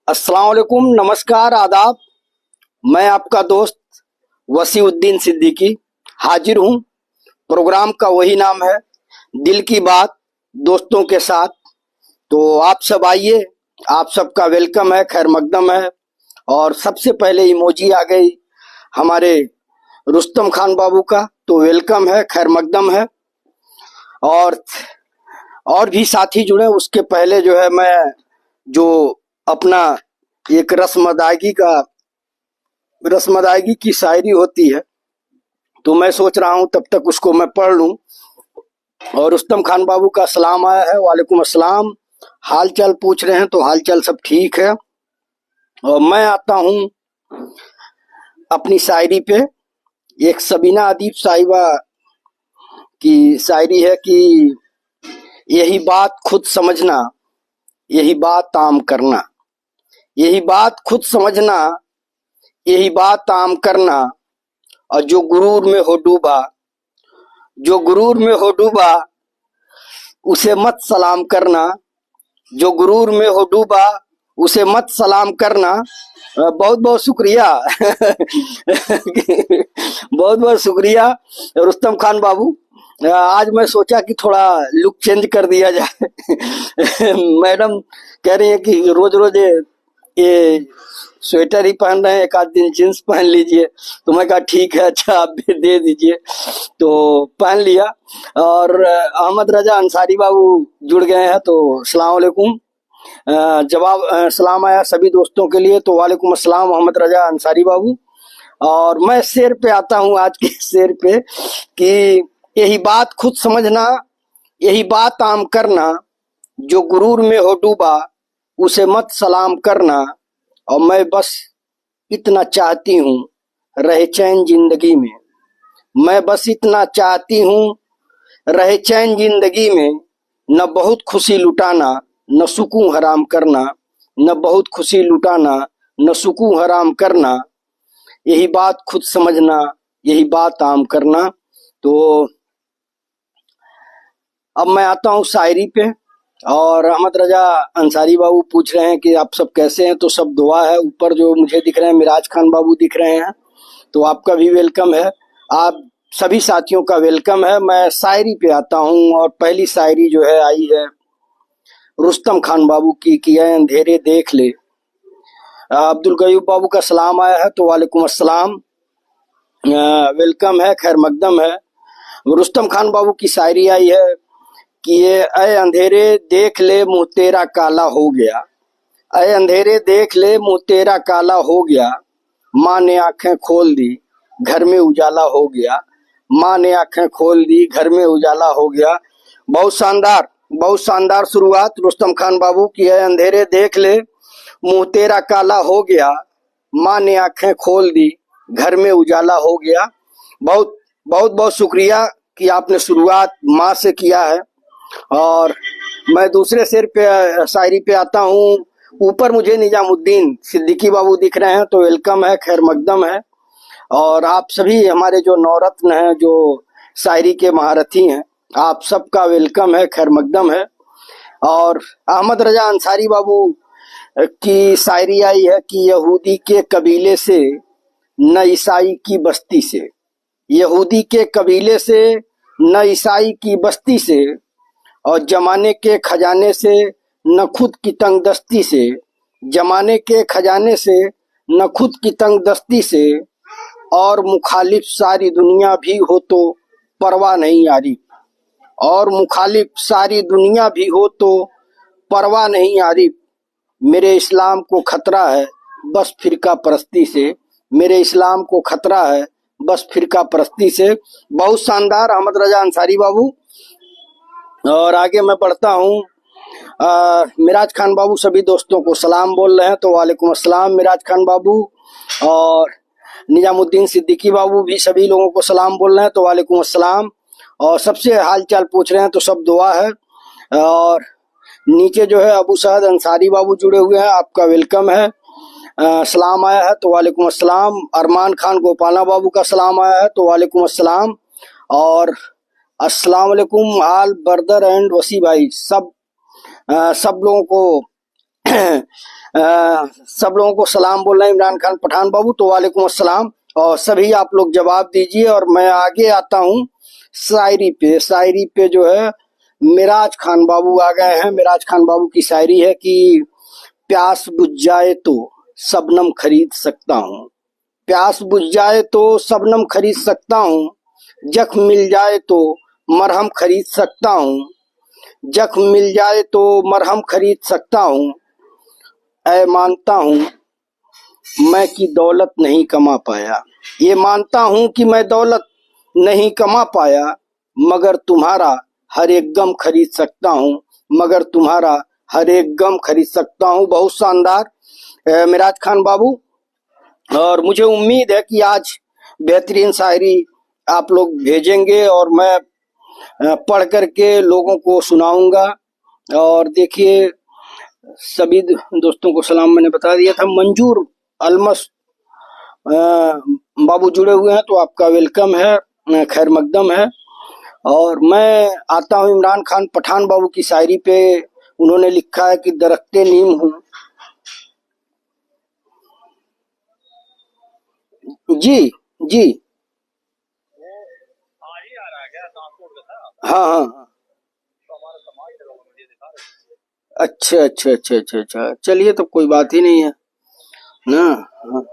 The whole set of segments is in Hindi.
अस्सलाम वालेकुम, नमस्कार, आदाब। मैं आपका दोस्त वसीउद्दीन सिद्दीकी हाजिर हूँ। प्रोग्राम का वही नाम है, दिल की बात दोस्तों के साथ। तो आप सब आइए, आप सबका वेलकम है, खैर मकदम है। और सबसे पहले इमोजी आ गई हमारे रुस्तम खान बाबू का, तो वेलकम है, खैर मकदम है। और और भी साथी जुड़े। उसके पहले जो है मैं जो अपना एक रस्म अदायगी की शायरी होती है, तो मैं सोच रहा हूँ तब तक उसको मैं पढ़ लूँ। और रुस्तम खान बाबू का सलाम आया है, वालेकुम अस्सलाम। हाल चाल पूछ रहे हैं, तो हाल चाल सब ठीक है। और मैं आता हूँ अपनी शायरी पे। एक सबीना अदीब साहिबा की शायरी है कि यही बात खुद समझना, यही बात आम करना, यही बात खुद समझना, यही बात आम करना। और जो गुरूर में हो डूबा, जो गुरूर में हो डूबा, उसे मत सलाम करना। जो गुरूर में हो डूबा, उसे मत सलाम करना। बहुत बहुत शुक्रिया। बहुत बहुत शुक्रिया रुस्तम खान बाबू। आज मैं सोचा कि थोड़ा लुक चेंज कर दिया जाए। मैडम कह रही है कि रोज रोज ये स्वेटर ही पहन रहे हैं, एक आध दिन जींस पहन लीजिए। तो मैं कहा ठीक है, अच्छा आप भी दे दीजिए, तो पहन लिया। और अहमद रजा अंसारी बाबू जुड़ गए हैं, तो अस्सलाम वालेकुम। जवाब सलाम आया सभी दोस्तों के लिए, तो वालेकुम अस्सलाम मोहम्मद रजा अंसारी बाबू। और मैं शेर पे आता हूँ, आज के शेर पे कि यही बात खुद समझना, यही बात आम करना। जो गुरूर में हो डूबा, उसे मत सलाम करना। और मैं बस इतना चाहती हूँ रहे चैन जिंदगी में। मैं बस इतना चाहती हूँ रहे चैन जिंदगी में। न बहुत खुशी लुटाना, न सुकून हराम करना। न बहुत खुशी लुटाना, न सुकून हराम करना। यही बात खुद समझना, यही बात आम करना। तो अब मैं आता हूँ शायरी पे। और अहमद रजा अंसारी बाबू पूछ रहे हैं कि आप सब कैसे हैं, तो सब दुआ है। ऊपर जो मुझे दिख रहे हैं मिराज खान बाबू दिख रहे हैं, तो आपका भी वेलकम है। आप सभी साथियों का वेलकम है। मैं शायरी पे आता हूँ, और पहली शायरी जो है आई है रुस्तम खान बाबू की कि ऐ अंधेरे देख ले। अब्दुल गयूब बाबू का सलाम आया है, तो वालेकुम अस्सलाम। वेलकम है, खैर मकदम है। रुस्तम खान बाबू की शायरी आई है कि ये ऐ अंधेरे देख ले मुंह तेरा काला हो गया। ऐ अंधेरे देख ले मुंह तेरा काला हो गया। माँ ने आंखें खोल दी, घर में उजाला हो गया। माँ ने आंखें खोल दी, घर में उजाला हो गया। बहुत शानदार, बहुत शानदार शुरुआत रुस्तम खान बाबू की है। अंधेरे देख ले मुंह तेरा काला हो गया। माँ ने आंखें खोल दी, घर में उजाला हो गया। बहुत बहुत बहुत शुक्रिया कि आपने शुरुआत माँ से किया है। और मैं दूसरे शेर पे शायरी पे आता हूँ। ऊपर मुझे निजामुद्दीन सिद्दीकी बाबू दिख रहे हैं, तो वेलकम है, खैर मकदम है। और आप सभी हमारे जो नौरत्न हैं, जो शायरी के महारथी हैं, आप सबका वेलकम है, खैर मकदम है। और अहमद रजा अंसारी बाबू की शायरी आई है कि यहूदी के कबीले से न ईसाई की बस्ती से। यहूदी के कबीले से न ईसाई की बस्ती से। और जमाने के खजाने से न खुद की तंगदस्ती से। जमाने के खजाने से न खुद की तंगदस्ती से। और मुखालिफ सारी दुनिया भी हो तो परवाह नहीं यारी। और मुखालिफ सारी दुनिया भी हो तो परवाह नहीं यारी। मेरे इस्लाम को खतरा है बस फिरका परस्ती से। मेरे इस्लाम को खतरा है बस फिरका परस्ती से। बहुत शानदार अहमद रजा अंसारी बाबू। और आगे मैं पढ़ता हूँ। मिराज खान बाबू सभी दोस्तों को सलाम बोल रहे हैं, तो वालेकुम अस्सलाम मिराज खान बाबू। और निजामुद्दीन सिद्दीकी बाबू भी सभी लोगों को सलाम बोल रहे हैं, तो वालेकुम अस्सलाम। और सबसे हाल चाल पूछ रहे हैं, तो सब दुआ है। और नीचे जो है अबू सअद अंसारी बाबू जुड़े हुए हैं, आपका वेलकम है। सलाम आया है, तो वालेकुम अस्सलाम। अरमान खान गोपाला बाबू का सलाम आया है, तो वालेकुम अस्सलाम। और अस्सलाम वालेकुम आल बरदर एंड वसी भाई, सब लोगों को सब लोगों को सलाम बोल रहे हैं इमरान खान पठान बाबू, तो वालेकुम अस्सलाम। और सभी आप लोग जवाब दीजिए और मैं आगे आता हूँ शायरी पे। शायरी पे जो है मिराज खान बाबू आ गए हैं। मिराज खान बाबू की शायरी है कि प्यास बुझ जाए तो शबनम खरीद सकता हूँ, प्यास बुझ जाए तो शबनम खरीद सकता हूँ, जख्म मिल जाए तो मरहम खरीद सकता हूँ, जख्म मिल जाए तो मरहम खरीद सकता हूँ। ऐ मानता हूँ मैं कि दौलत नहीं कमा पाया, ये मानता हूँ कि मैं दौलत नहीं कमा पाया, मगर तुम्हारा हर एक गम खरीद सकता हूँ, मगर तुम्हारा हर एक गम खरीद सकता हूँ। बहुत शानदार मिराज खान बाबू। और मुझे उम्मीद है कि आज बेहतरीन शायरी आप लोग भेजेंगे और मैं पढ़ करके लोगों को सुनाऊंगा। और देखिए सभी दोस्तों को सलाम मैंने बता दिया था। मंजूर अलमस बाबू जुड़े हुए हैं, तो आपका वेलकम है, खैर मकदम है। और मैं आता हूँ इमरान खान पठान बाबू की शायरी पे। उन्होंने लिखा है कि दरख्ते नीम हूँ। जी जी हाँ हाँ हाँ। अच्छा अच्छा अच्छा अच्छा अच्छा, चलिए तो कोई बात ही नहीं है ना। हाँ,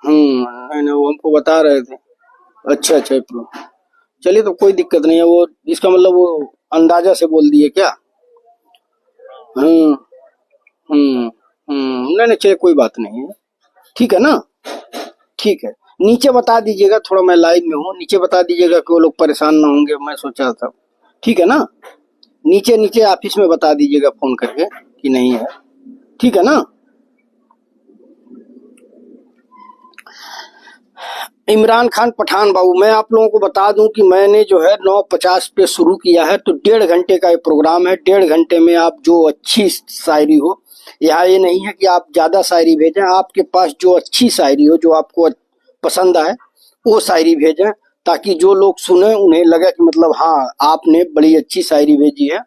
नहीं नहीं, वो हमको बता रहे थे। अच्छा अच्छा चलिए तो कोई दिक्कत नहीं है। वो इसका मतलब वो अंदाजा से बोल दिए क्या? हम्म नहीं नहीं, चलिए कोई बात नहीं है, ठीक है ना। ठीक है, नीचे बता दीजिएगा, थोड़ा मैं लाइव में हूँ, नीचे बता दीजिएगा कि वो लोग परेशान ना होंगे, मैं सोचा था। ठीक है ना, नीचे नीचे ऑफिस में बता दीजिएगा फोन करके कि नहीं है, ठीक है ना। इमरान खान पठान बाबू, मैं आप लोगों को बता दूं कि मैंने जो है 9:50 पे शुरू किया है, तो 1.5 घंटे का ये प्रोग्राम है। 1.5 घंटे में आप जो अच्छी शायरी हो, यहाँ ये नहीं है कि आप ज्यादा शायरी भेजें, आपके पास जो अच्छी शायरी हो, जो आपको पसंद आए वो शायरी भेजें, ताकि जो लोग सुने उन्हें लगे कि मतलब हाँ आपने बड़ी अच्छी शायरी भेजी है।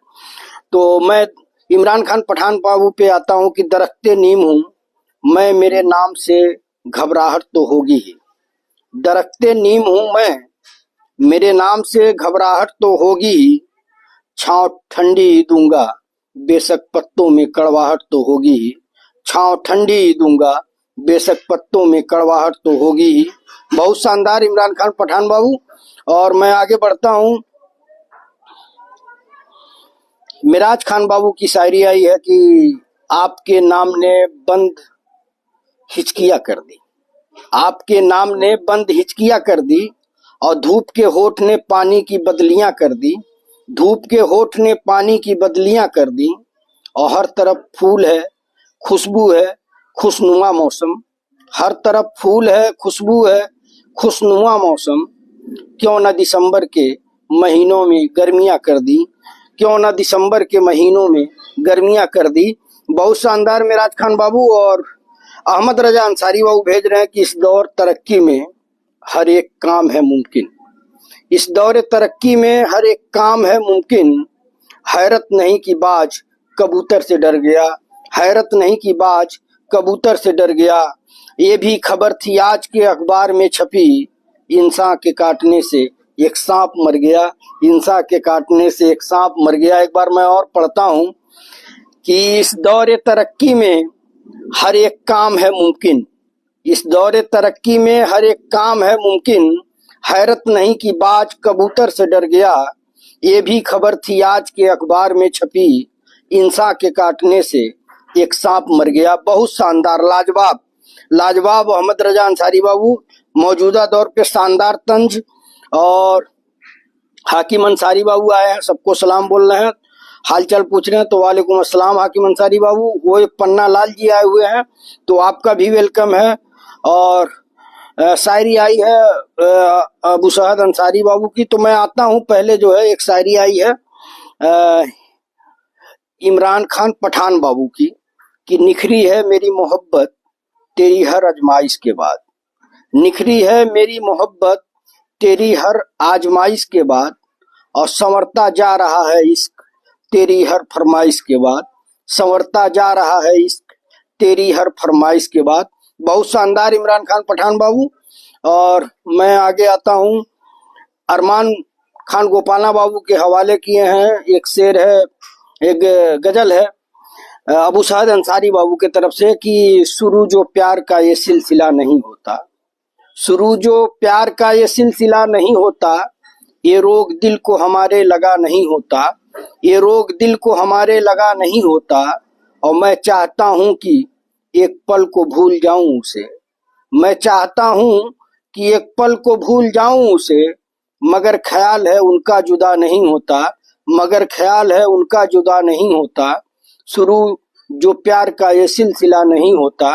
तो मैं इमरान खान पठान बाबू पे आता हूँ कि दरख्ते नीम हूँ मैं, मेरे नाम से घबराहट तो होगी ही। दरख्ते नीम हूं मैं, मेरे नाम से घबराहट तो होगी ही। छांव ठंडी ही दूंगा, बेशक पत्तों में कड़वाहट तो होगी ही। छांव ठंडी ही दूंगा, बेशक पत्तों में कड़वाहट तो होगी ही। बहुत शानदार इमरान खान पठान बाबू। और मैं आगे बढ़ता हूं। मिराज खान बाबू की शायरी आई है कि आपके नाम ने बंद हिचकिया कर दी, आपके नाम ने बंद हिचकिया कर दी, और धूप के होठ ने पानी की बदलियां कर दी, धूप के होठ ने पानी की बदलियां कर दी। और हर तरफ फूल है, खुशबू है, खुशनुमा मौसम, हर तरफ फूल है, खुशबू है, खुशनुमा मौसम। क्यों न दिसंबर के महीनों में गर्मियां कर दी, क्यों न दिसंबर के महीनों में गर्मियां कर दी। बहुत शानदार मिराज खान बाबू। और अहमद रजा अंसारी बाबू भेज रहे हैं कि इस दौर तरक्की में हर एक काम है मुमकिन, इस दौर तरक्की में हर एक काम है मुमकिन। हैरत नहीं कि बाज कबूतर से डर गया, हैरत नहीं कि बाज कबूतर से डर गया। ये भी खबर थी आज के अखबार में छपी, इंसान के काटने से एक सांप मर गया, इंसान के काटने से एक सांप मर गया। एक बार मैं और पढ़ता हूँ कि इस दौर तरक्की में हर एक काम है मुमकिन, इस दौर तरक्की में हर एक काम है मुमकिन। हैरत नहीं कि बाज कबूतर से डर गया, ये भी खबर थी आज के अखबार में छपी, इंसान के काटने से एक सांप मर गया। बहुत शानदार, लाजवाब लाजवाब अहमद रजा अंसारी बाबू, मौजूदा दौर पे शानदार तंज। और हाकिम अंसारी बाबू आए हैं, सबको सलाम बोल रहे हैं, हालचाल पूछ रहे हैं, तो वालेकुम अस्सलाम हाकिम अंसारी बाबू। वो एक पन्ना लाल जी आए हुए हैं, तो आपका भी वेलकम है। और शायरी आई है अबू सहद अंसारी बाबू की, तो मैं आता हूँ। पहले जो है एक शायरी आई है इमरान खान पठान बाबू की कि निखरी है मेरी मोहब्बत तेरी हर आजमाइश के बाद, निखरी है मेरी मोहब्बत तेरी हर आजमाइश के बाद, और संवरता जा रहा है इश्क तेरी हर फरमाइश के बाद, संवरता जा रहा है इश्क तेरी हर फरमाइश के बाद। बहुत शानदार इमरान खान पठान बाबू। और मैं आगे आता हूँ, अरमान खान गोपाला बाबू के हवाले किए हैं। एक शेर है, एक गजल है अबू साद अंसारी बाबू के तरफ से कि शुरू जो प्यार का ये सिलसिला नहीं होता, शुरू जो प्यार का ये सिलसिला नहीं होता, ये रोग दिल को हमारे लगा नहीं होता, ये रोग दिल को हमारे लगा नहीं होता। और मैं चाहता हूँ कि एक पल को भूल जाऊं उसे, मैं चाहता हूँ कि एक पल को भूल जाऊं उसे, मगर ख्याल है उनका जुदा नहीं होता, मगर ख्याल है उनका जुदा नहीं होता। शुरू जो प्यार का ये सिलसिला नहीं होता।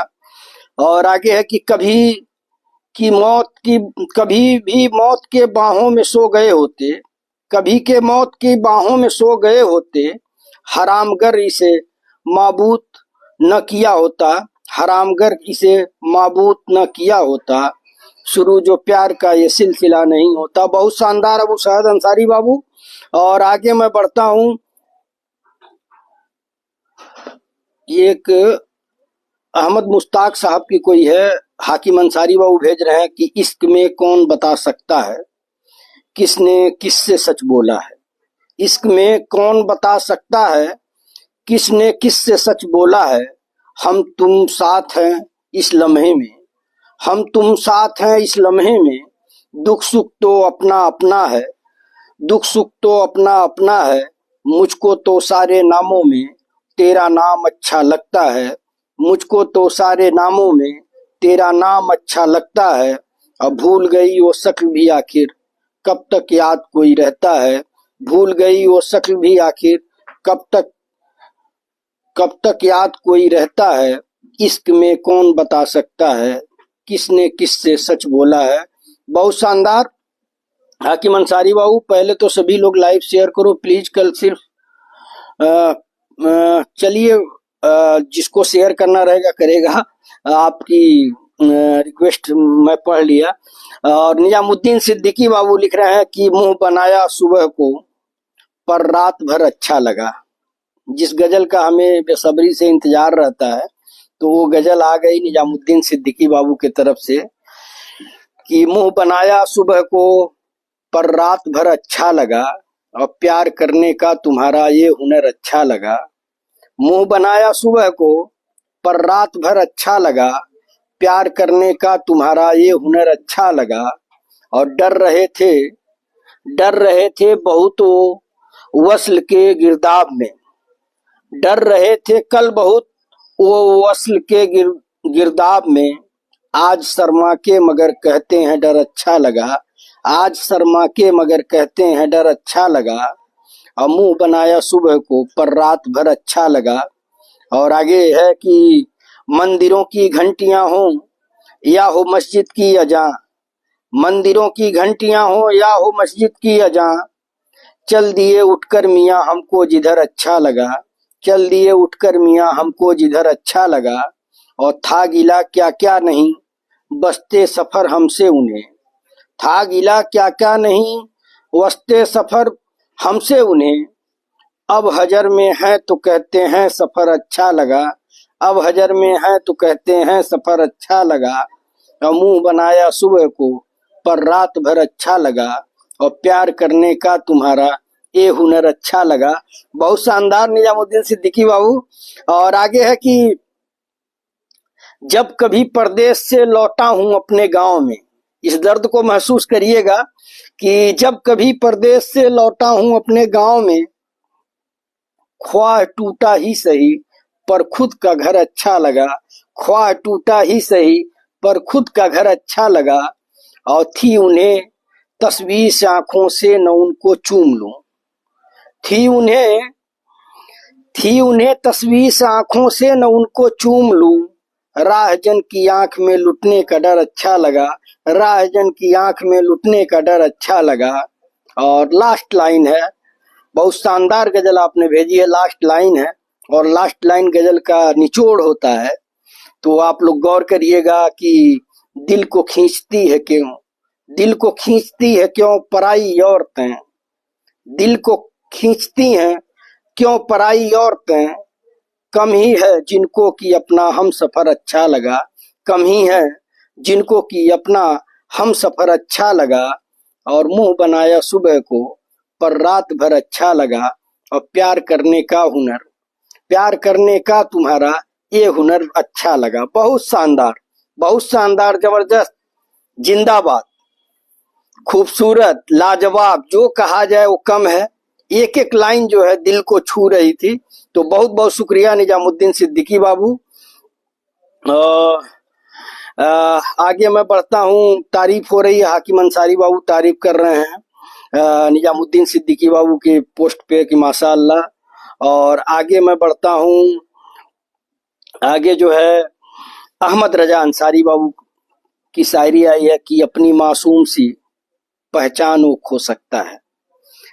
और आगे है कि कभी भी मौत के बाहों में सो गए होते, कभी के मौत की बाहों में सो गए होते, हरामगर इसे माबूद न किया होता, हरामगर इसे माबूद न किया होता। शुरू जो प्यार का ये सिलसिला नहीं होता। बहुत शानदार अबू साद अंसारी बाबू। और आगे मैं बढ़ता हूँ, एक अहमद मुश्ताक साहब की कोई है, हाकिम अंसारी बाबू भेज रहे हैं कि इश्क में कौन बता सकता है किसने किससे सच बोला है, इश्क में कौन बता सकता है किसने किससे सच बोला है। हम तुम साथ हैं इस लम्हे में, हम तुम साथ हैं इस लम्हे में, दुख सुख तो अपना अपना है, दुख सुख तो अपना अपना है। मुझको तो सारे नामों में तेरा नाम अच्छा लगता है, मुझको तो सारे नामों में तेरा नाम अच्छा लगता है। अब भूल गई वो शक्ल भी आखिर कब तक याद कोई रहता है, भूल गई वो शक्ल भी आखिर कब तक याद कोई रहता है। इश्क में कौन बता सकता है किसने किससे सच बोला है। बहुत शानदार हाकिम अंसारी बाबू। पहले तो सभी लोग लाइव शेयर करो प्लीज। कल सिर्फ चलिए जिसको शेयर करना रहेगा करेगा, आपकी रिक्वेस्ट मैं पढ़ लिया। और निजामुद्दीन सिद्दीकी बाबू लिख रहे हैं कि मुंह बनाया सुबह को पर रात भर अच्छा लगा। जिस गजल का हमें बेसब्री से इंतजार रहता है, तो वो गजल आ गई निजामुद्दीन सिद्दीकी बाबू की तरफ से कि मुंह बनाया सुबह को पर रात भर अच्छा लगा, और प्यार करने का तुम्हारा ये हुनर अच्छा लगा। मुंह बनाया सुबह को पर रात भर अच्छा लगा, प्यार करने का तुम्हारा ये हुनर अच्छा लगा। और डर रहे थे बहुत वो वस्ल के गिरदाब में, डर रहे थे कल बहुत वो वस्ल के गिरदाब में। आज शर्मा के मगर कहते हैं डर अच्छा लगा, आज शर्मा के मगर कहते हैं डर अच्छा लगा। और मुंह बनाया सुबह को पर रात भर अच्छा लगा। और आगे है कि मंदिरों की घंटियां हो या हो मस्जिद की अजां, मंदिरों की घंटियां हो या हो मस्जिद की अजां, चल दिए उठकर मियाँ हमको जिधर अच्छा लगा, चल दिए उठकर मियाँ हमको जिधर अच्छा लगा। और था गिला क्या क्या नहीं बसते सफर हमसे उन्हें, था गिला क्या क्या नहीं बसते सफर हमसे उन्हें। अब हजर में है तो कहते हैं सफर अच्छा लगा, अब हजर में है तो कहते हैं सफर अच्छा लगा। और मुंह बनाया सुबह को पर रात भर अच्छा लगा, और प्यार करने का तुम्हारा ये हुनर अच्छा लगा। बहुत शानदार निजामुद्दीन सिद्दीकी बाबू। और आगे है कि जब कभी परदेश से लौटा हूं अपने गांव में, इस दर्द को महसूस करिएगा कि जब कभी परदेश से लौटा हूं अपने गांव में, ख्वाह टूटा ही सही पर खुद का घर अच्छा लगा, ख्वाह टूटा ही सही पर खुद का घर अच्छा लगा। और थी उन्हें तस्वीर से आंखों से न उनको चूम लूं, थी उन्हें तस्वीर से आंखों से न उनको चूम लूं। राहजन की आंख में लुटने का डर अच्छा लगा, राहजन की आंख में लुटने का डर अच्छा लगा। और लास्ट लाइन है, बहुत शानदार गजल आपने भेजी है, लास्ट लाइन है। और लास्ट लाइन गजल का निचोड़ होता है, तो आप लोग गौर करिएगा कि दिल को खींचती है क्यों, दिल को खींचती है क्यों पराई औरतें, दिल को खींचती हैं क्यों पराई औरतें, कम ही है जिनको कि अपना हम सफर अच्छा लगा, कम ही है जिनको कि अपना हम सफर अच्छा लगा, और मुंह बनाया सुबह को पर रात भर अच्छा लगा, और प्यार करने का हुनर, प्यार करने का तुम्हारा ये हुनर अच्छा लगा। बहुत शानदार, जबरदस्त, जिंदाबाद, खूबसूरत, लाजवाब, जो कहा जाए वो कम है। एक एक लाइन जो है दिल को छू रही थी। तो बहुत बहुत शुक्रिया निजामुद्दीन सिद्दीकी बाबू। आगे मैं बढ़ता हूँ। तारीफ हो रही है, हाकिम अंसारी बाबू तारीफ कर रहे हैं निजामुद्दीन सिद्दीकी बाबू के पोस्ट पे कि माशाअल्लाह। और आगे मैं बढ़ता हूँ। आगे जो है अहमद रजा अंसारी बाबू की शायरी आई है कि अपनी मासूम सी पहचान वो खो सकता है,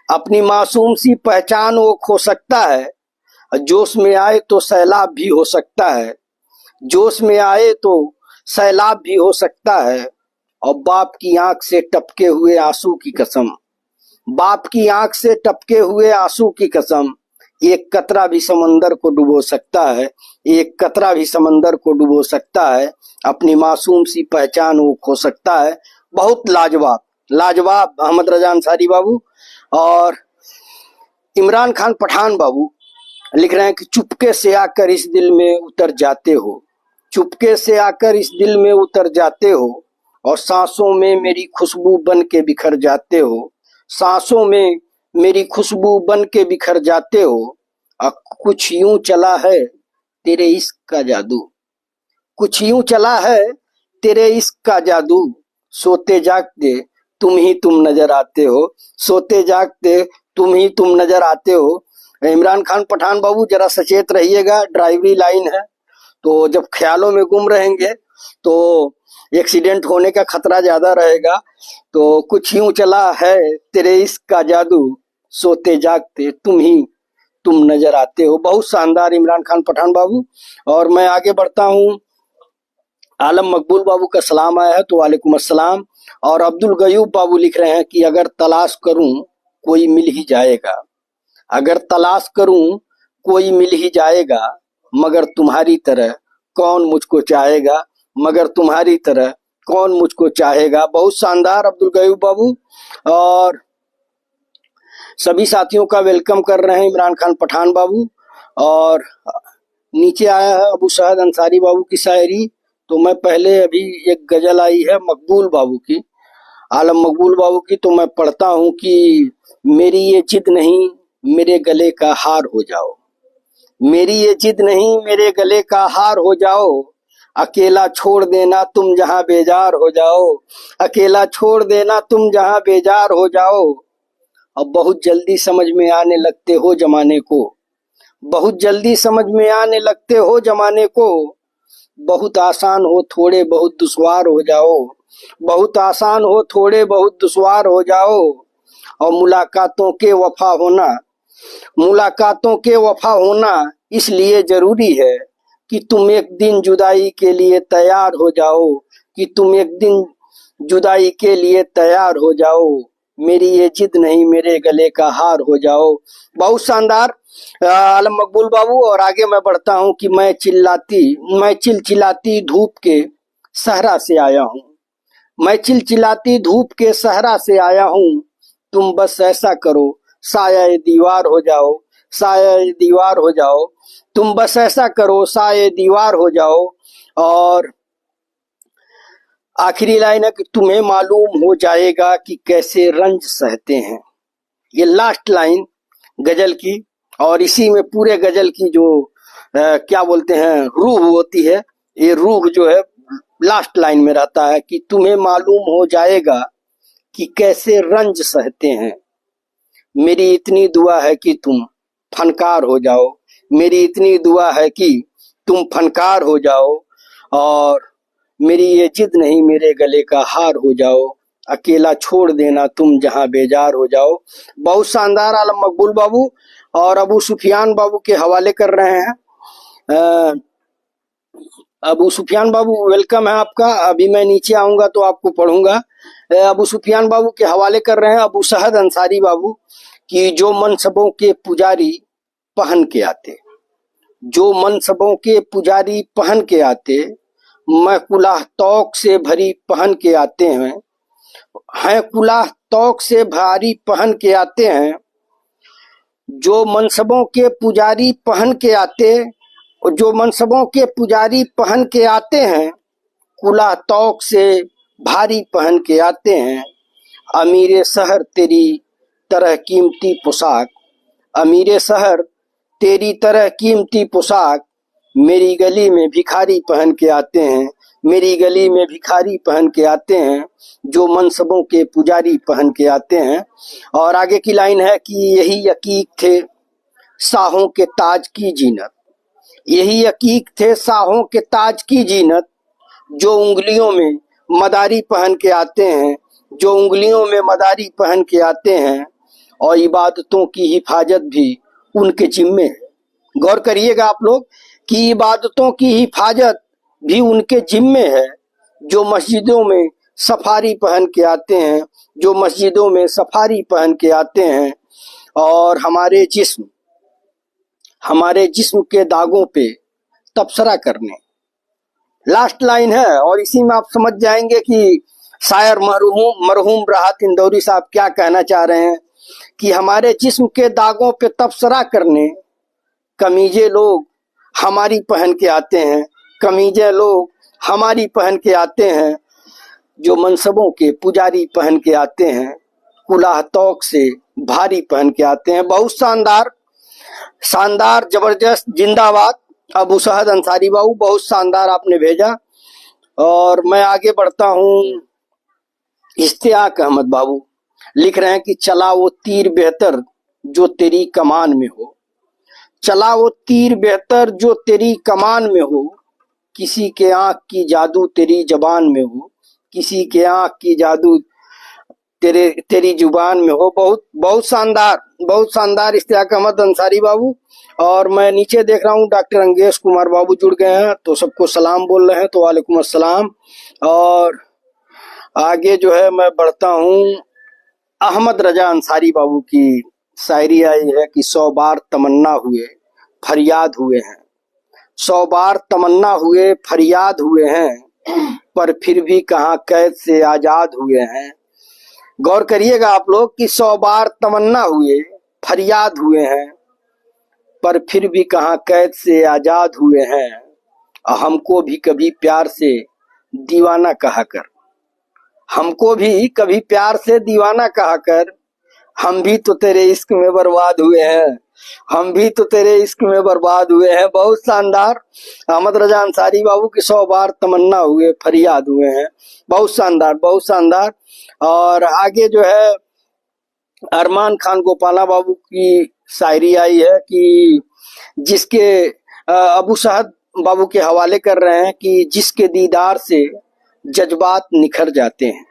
अपनी मासूम सी पहचान वो खो सकता है, जोश में आए तो सैलाब भी हो सकता है, जोश में आए तो सैलाब भी हो सकता है। और बाप की आंख से टपके हुए आंसू की कसम, बाप की आंख से टपके हुए आंसू की कसम, एक कतरा भी समंदर को डुबो सकता है, एक कतरा भी समंदर को डुबो सकता है, अपनी मासूम सी पहचान वो खो सकता है। बहुत लाजवाब, लाजवाब अहमद रजा अंसारी बाबू। और इमरान खान पठान बाबू लिख रहे हैं कि चुपके से आकर इस दिल में उतर जाते हो, चुपके से आकर इस दिल में उतर जाते हो, और सांसों में मेरी खुशबू बन के बिखर जाते हो, सांसों में मेरी खुशबू बन के बिखर जाते हो। कुछ यूं चला है तेरे इश्क का जादू, कुछ यूं चला है तेरे इश्क का जादू, सोते जागते तुम ही तुम नजर आते हो, सोते जागते तुम ही तुम नजर आते हो। इमरान खान पठान बाबू जरा सचेत रहिएगा, ड्राइवरी लाइन है, तो जब ख्यालों में गुम रहेंगे तो एक्सीडेंट होने का खतरा ज्यादा रहेगा। तो कुछ यूं चला है तेरे इश्क का जादू, सोते जागते तुम ही तुम नजर आते हो। बहुत शानदार इमरान खान पठान बाबू। और मैं आगे बढ़ता हूँ। आलम मकबूल बाबू का सलाम आया है, तो वालेकुम अस्सलाम। और अब्दुल गयूब बाबू लिख रहे हैं कि अगर तलाश करूं कोई मिल ही जाएगा, अगर तलाश करूं कोई मिल ही जाएगा, मगर तुम्हारी तरह कौन मुझको चाहेगा, मगर तुम्हारी तरह कौन मुझको चाहेगा। बहुत शानदार अब्दुल गयूब बाबू। और सभी साथियों का वेलकम कर रहे हैं इमरान खान पठान बाबू। और नीचे आया है अबू शहद अंसारी बाबू की शायरी। तो मैं पहले अभी एक गजल आई है मकबूल बाबू की, आलम मकबूल बाबू की, तो मैं पढ़ता हूँ कि मेरी ये जिद नहीं मेरे गले का हार हो जाओ, मेरी ये जिद नहीं मेरे गले का हार हो जाओ, अकेला छोड़ देना तुम जहां बेजार हो जाओ, अकेला छोड़ देना तुम जहां बेजार हो जाओ। अब बहुत जल्दी समझ में आने लगते हो जमाने को, बहुत जल्दी समझ में आने लगते हो जमाने को, बहुत आसान हो थोड़े बहुत दुश्वार हो जाओ, बहुत आसान हो थोड़े बहुत दुश्वार हो जाओ। और मुलाकातों के वफा होना, मुलाकातों के वफा होना इसलिए जरूरी है कि तुम एक दिन जुदाई के लिए तैयार हो जाओ, कि तुम एक दिन जुदाई के लिए तैयार हो जाओ, मेरी ये जिद नहीं मेरे गले का हार हो जाओ। बहुत शानदार आलम मकबूल बाबू। और आगे मैं बढ़ता हूँ कि मैं चिलचिलाती धूप के सहरा से आया हूँ, मैं चिलचिलाती धूप के सहरा से आया हूँ, तुम बस ऐसा करो साया दीवार हो जाओ, साया दीवार हो जाओ, तुम बस ऐसा करो साया दीवार हो जाओ। और आखिरी लाइन है कि तुम्हें मालूम हो जाएगा कि कैसे रंज सहते हैं। ये लास्ट लाइन गजल की, और इसी में पूरे गजल की जो क्या बोलते हैं रूह होती है, ये रूह जो है लास्ट लाइन में रहता है कि तुम्हें मालूम हो जाएगा कि कैसे रंज सहते हैं। मेरी इतनी दुआ है कि तुम फनकार हो जाओ, मेरी इतनी दुआ है कि तुम फनकार हो जाओ, और मेरी ये जिद नहीं मेरे गले का हार हो जाओ, अकेला छोड़ देना तुम जहां बेजार हो जाओ। बहुत शानदार आलम मकबूल बाबू। और अबू सुफियान बाबू के हवाले कर रहे हैं। अबू सुफियान बाबू वेलकम है आपका। अभी मैं नीचे आऊंगा तो आपको पढ़ूंगा। अबू सुफियान बाबू के हवाले कर रहे हैं अबू शहद अंसारी बाबू कि जो मनसबों के पुजारी पहन के आते, जो मनसबों के पुजारी पहन के आते, मैं कुलाह तौक से भरी पहन के आते हैं कुलाह तौक से भारी पहन के आते हैं। जो मनसबों के पुजारी पहन के आते, जो मनसबों के पुजारी पहन के आते हैं, कुलाह तौक से भारी पहन के आते हैं। अमीरे शहर तेरी तरह कीमती पोशाक, अमीरे शहर तेरी तरह कीमती पोशाक, मेरी गली में भिखारी पहन के आते हैं, मेरी गली में भिखारी पहन के आते हैं, जो मनसबों के पुजारी पहन के आते हैं। और आगे की लाइन है कि यही यकीक थे शाहों के ताज की जीनत, यही यकीक थे शाहों के ताज की जीनत, जो उंगलियों में मदारी पहन के आते हैं, जो उंगलियों में मदारी पहन के आते हैं। और इबादतों की हिफाजत भी उनके जिम्मे है। गौर करिएगा आप लोग कि इबादतों की हिफाजत भी उनके जिम्मे है, जो मस्जिदों में सफारी पहन के आते हैं, जो मस्जिदों में सफारी पहन के आते हैं। और हमारे जिस्म के दागों पे तबसरा करने। लास्ट लाइन है और इसी में आप समझ जाएंगे कि शायर मरहूम राहत इंदौरी साहब क्या कहना चाह रहे हैं कि हमारे जिस्म के दागों पे तबसरा करने, कमीजे लोग हमारी पहन के आते हैं, कमीजे लोग हमारी पहन के आते हैं, जो मनसबों के पुजारी पहन के आते हैं, कुलाह तौक से भारी पहन के आते हैं। बहुत शानदार, शानदार, जबरदस्त, जिंदाबाद अबू सहद अंसारी बाबू, बहुत शानदार आपने भेजा। और मैं आगे बढ़ता हूँ। इश्तियाक अहमद बाबू लिख रहे हैं कि चला वो तीर बेहतर जो तेरी कमान में हो, चला वो तीर बेहतर जो तेरी कमान में हो, किसी के आंख की जादू तेरी जबान में हो, किसी के आंख की जादू तेरी जुबान में हो। बहुत बहुत शानदार, बहुत शानदार इश्तियाक अहमद अंसारी बाबू। और मैं नीचे देख रहा हूँ डॉक्टर अंगेश कुमार बाबू जुड़ गए हैं, तो सबको सलाम बोल रहे हैं, तो वालेकुम अस्सलाम। और आगे जो है मैं बढ़ता हूँ। अहमद रजा अंसारी बाबू की शायरी आई है कि 100 बार तमन्ना हुए फरियाद हुए हैं, 100 बार तमन्ना हुए फरियाद हुए हैं, पर फिर भी कहाँ कैद से आजाद हुए हैं। गौर करिएगा आप लोग कि 100 बार तमन्ना हुए फरियाद हुए हैं, पर फिर भी कहाँ कैद से आजाद हुए हैं। हमको भी कभी प्यार से दीवाना कहा कर, हमको भी कभी प्यार से दीवाना कहा कर, हम भी तो तेरे इश्क में बर्बाद हुए हैं, हम भी तो तेरे इश्क में बर्बाद हुए हैं। बहुत शानदार। अहमद रजा अंसारी बाबू की 100 बार तमन्ना हुए फरियाद हुए हैं। बहुत शानदार, बहुत शानदार। और आगे जो है अरमान खान गोपाला बाबू की शायरी आई है कि जिसके अबू सहद बाबू के हवाले कर रहे हैं कि जिसके दीदार से जज्बात निखर जाते हैं,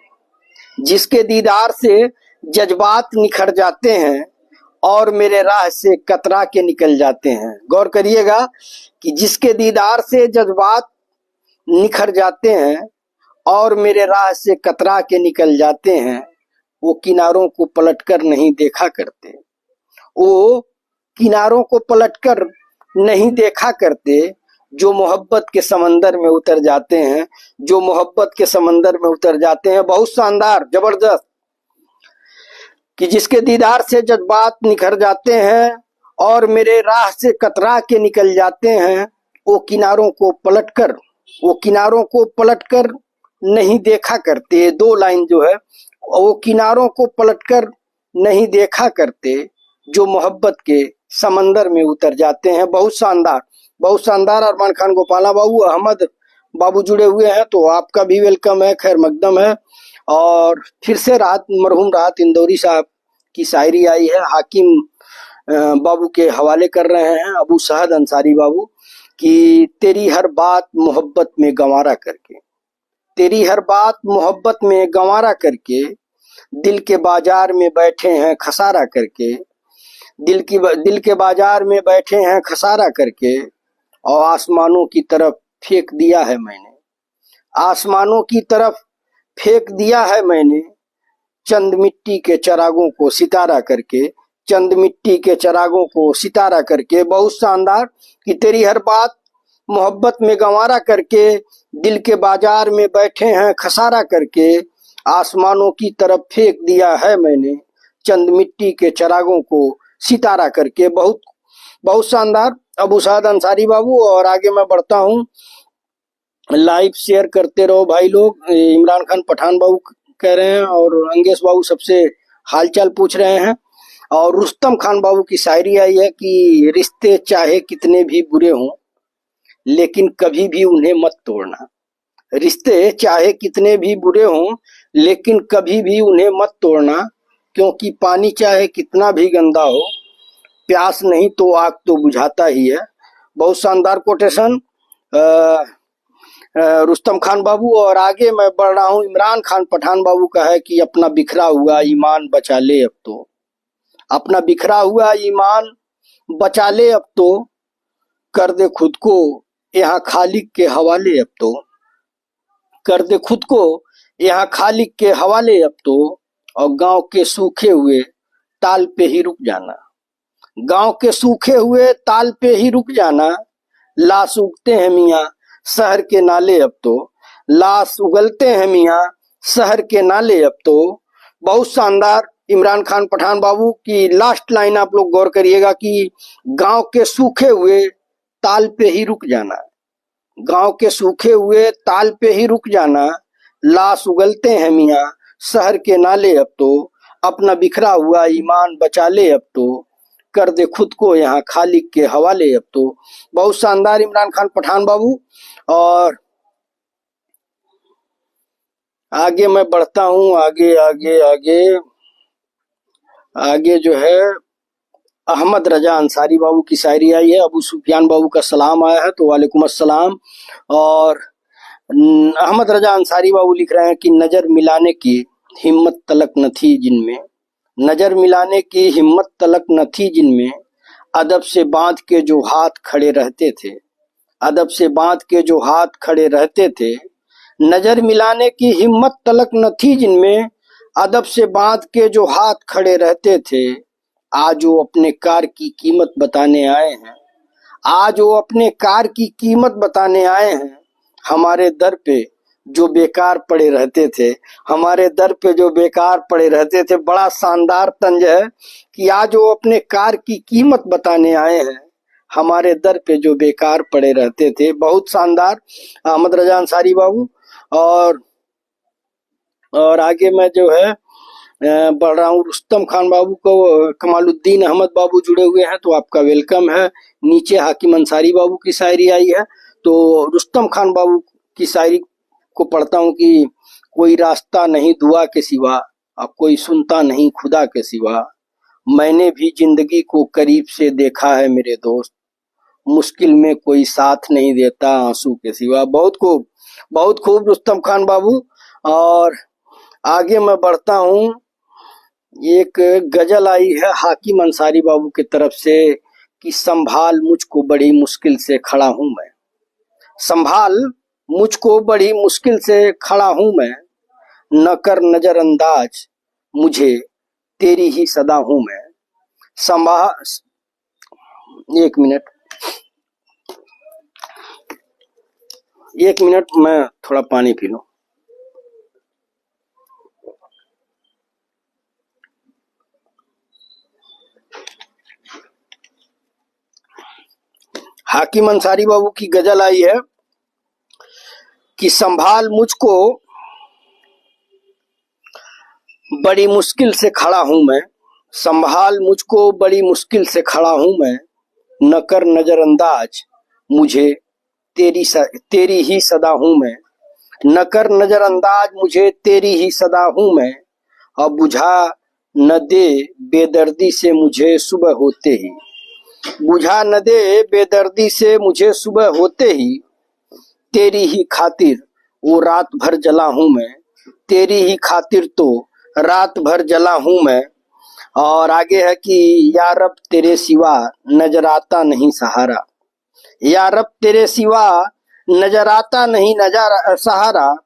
जिसके दीदार से जज्बात निखर जाते हैं और मेरे राह से कतरा के निकल जाते हैं। गौर करिएगा कि जिसके दीदार से जज्बात निखर जाते हैं और मेरे राह से कतरा के निकल जाते हैं, वो किनारों को पलटकर नहीं देखा करते, वो किनारों को पलटकर नहीं देखा करते, जो मोहब्बत के समंदर में उतर जाते हैं, जो मोहब्बत के समंदर में उतर जाते हैं। बहुत शानदार, जबरदस्त कि जिसके दीदार से जज्बात निखर जाते हैं और मेरे राह से कतरा के निकल जाते हैं, वो किनारों को पलटकर नहीं देखा करते। 2 लाइन जो है, वो किनारों को पलटकर नहीं देखा करते, जो मोहब्बत के समंदर में उतर जाते हैं। बहुत शानदार, बहुत शानदार। अरमान खान गोपाला बाबू, अहमद बाबू जुड़े हुए हैं, तो आपका भी वेलकम है, खैर मकदम है। और फिर से मरहूम राहत इंदौरी साहब की शायरी आई है, हाकिम बाबू के हवाले कर रहे हैं अबू सहद अंसारी बाबू कि तेरी हर बात मोहब्बत में गंवारा करके, तेरी हर बात मोहब्बत में गंवारा करके, दिल के बाजार में बैठे हैं खसारा करके, दिल के बाजार में बैठे हैं खसारा करके, और आसमानों की तरफ फेंक दिया है मैंने, आसमानों की तरफ फेंक दिया है मैंने, चंद मिट्टी के चरागों को सितारा करके, चंद मिट्टी के चरागों को सितारा करके। बहुत शानदार कि तेरी हर बात मोहब्बत में गंवारा करके, दिल के बाजार में बैठे हैं खसारा करके, आसमानों की तरफ फेंक दिया है मैंने चंद मिट्टी के चरागों को सितारा करके। बहुत बहुत शानदार अबू साद अंसारी बाबू। और आगे मैं बढ़ता हूँ, लाइव शेयर करते रहो भाई लोग। इमरान खान पठान बाबू कह रहे हैं और अंगेश बाबू सबसे हालचाल पूछ रहे हैं। और रुस्तम खान बाबू की शायरी आई है कि रिश्ते चाहे कितने भी बुरे हों लेकिन कभी भी उन्हें मत तोड़ना। रिश्ते चाहे कितने भी बुरे हों लेकिन कभी भी उन्हें मत तोड़ना, क्योंकि पानी चाहे कितना भी गंदा हो प्यास नहीं तो आग तो बुझाता ही है। बहुत शानदार कोटेशन रुस्तम खान बाबू। और आगे मैं बढ़ रहा हूँ, इमरान खान पठान बाबू का है कि अपना बिखरा हुआ ईमान बचा ले अब तो। अपना बिखरा हुआ ईमान बचा ले अब तो, कर दे खुद को यहाँ खालिक के हवाले अब तो। कर दे खुद को यहाँ खालिक के हवाले अब तो, और गांव के सूखे हुए ताल पे ही रुक जाना। गांव के सूखे हुए ताल पे ही रुक जाना, लाश उगते हैं मियाँ शहर के नाले अब तो। लाश उगलते हैं मियाँ शहर के नाले अब तो। बहुत शानदार इमरान खान पठान बाबू की लास्ट लाइन आप लोग गौर करिएगा कि गांव के सूखे हुए ताल पे ही रुक जाना। गांव के सूखे हुए ताल पे ही रुक जाना, लाश उगलते हैं मियाँ शहर के नाले अब तो। अपना बिखरा हुआ ईमान बचा ले अब तो, कर दे खुद को यहाँ खालिक के हवाले अब तो। बहुत शानदार इमरान खान पठान बाबू। और आगे मैं बढ़ता हूँ, आगे आगे आगे आगे जो है अहमद रजा अंसारी बाबू की शायरी आई है। अबू सुफियान बाबू का सलाम आया है तो वालेकुम अस्सलाम। और अहमद रजा अंसारी बाबू लिख रहे हैं कि नजर मिलाने की हिम्मत तलक न थी जिनमें। नजर मिलाने की हिम्मत तलक न थी जिनमें, अदब से बांध के जो हाथ खड़े रहते थे। अदब से बांध के जो हाथ खड़े रहते थे। नजर मिलाने की हिम्मत तलक न थी जिनमें, अदब से बांध के जो हाथ खड़े रहते थे। आज वो अपने कार की कीमत बताने आए हैं। आज वो अपने कार की कीमत बताने आए हैं। हमारे दर पे जो बेकार पड़े रहते थे। हमारे दर पे जो बेकार पड़े रहते थे। बड़ा शानदार तंज है कि आज वो अपने कार की कीमत बताने आए हैं। हमारे दर पे जो बेकार पड़े रहते थे। बहुत शानदार अहमद रजा अंसारी बाबू। और आगे मैं जो है बढ़ रहा हूँ, रुस्तम खान बाबू को कमालुद्दीन अहमद बाबू जुड़े हुए हैं तो आपका वेलकम है। नीचे हाकिम अंसारी बाबू की शायरी आई है तो रुस्तम खान बाबू की शायरी को पढ़ता हूँ कि कोई रास्ता नहीं दुआ के सिवा, अब कोई सुनता नहीं खुदा के सिवा। मैंने भी जिंदगी को करीब से देखा है मेरे दोस्त, मुश्किल में कोई साथ नहीं देता आंसू के सिवा। बहुत खूब रुस्तम खान बाबू। और आगे मैं बढ़ता हूँ, एक गजल आई है हाकिम अंसारी बाबू की तरफ से कि संभाल मुझको बड़ी मुश्किल से खड़ा हूं मैं। संभाल मुझको बड़ी मुश्किल से खड़ा हूं मैं, न कर नजरअंदाज मुझे तेरी ही सदा हूं मैं। एक मिनट मैं थोड़ा पानी पी लूं। हाकिम अंसारी बाबू की गजल आई है कि संभाल मुझको बड़ी मुश्किल से खड़ा हूं मैं। संभाल मुझको बड़ी मुश्किल से खड़ा हूं मैं, न कर नजरअंदाज मुझे तेरी ही सदा हूं मैं। न कर नजरअंदाज मुझे तेरी ही सदा हूं मैं, अब बुझा न दे बेदर्दी से मुझे सुबह होते ही। बुझा न दे बेदर्दी से मुझे सुबह होते ही, तेरी ही खातिर वो रात भर जला हूं मैं। तेरी ही खातिर तो रात भर जला हूं मैं। और आगे है कि या रब तेरे सिवा नजर आता नहीं सहारा। या रब तेरे सिवा नजर आता नहीं सहारा।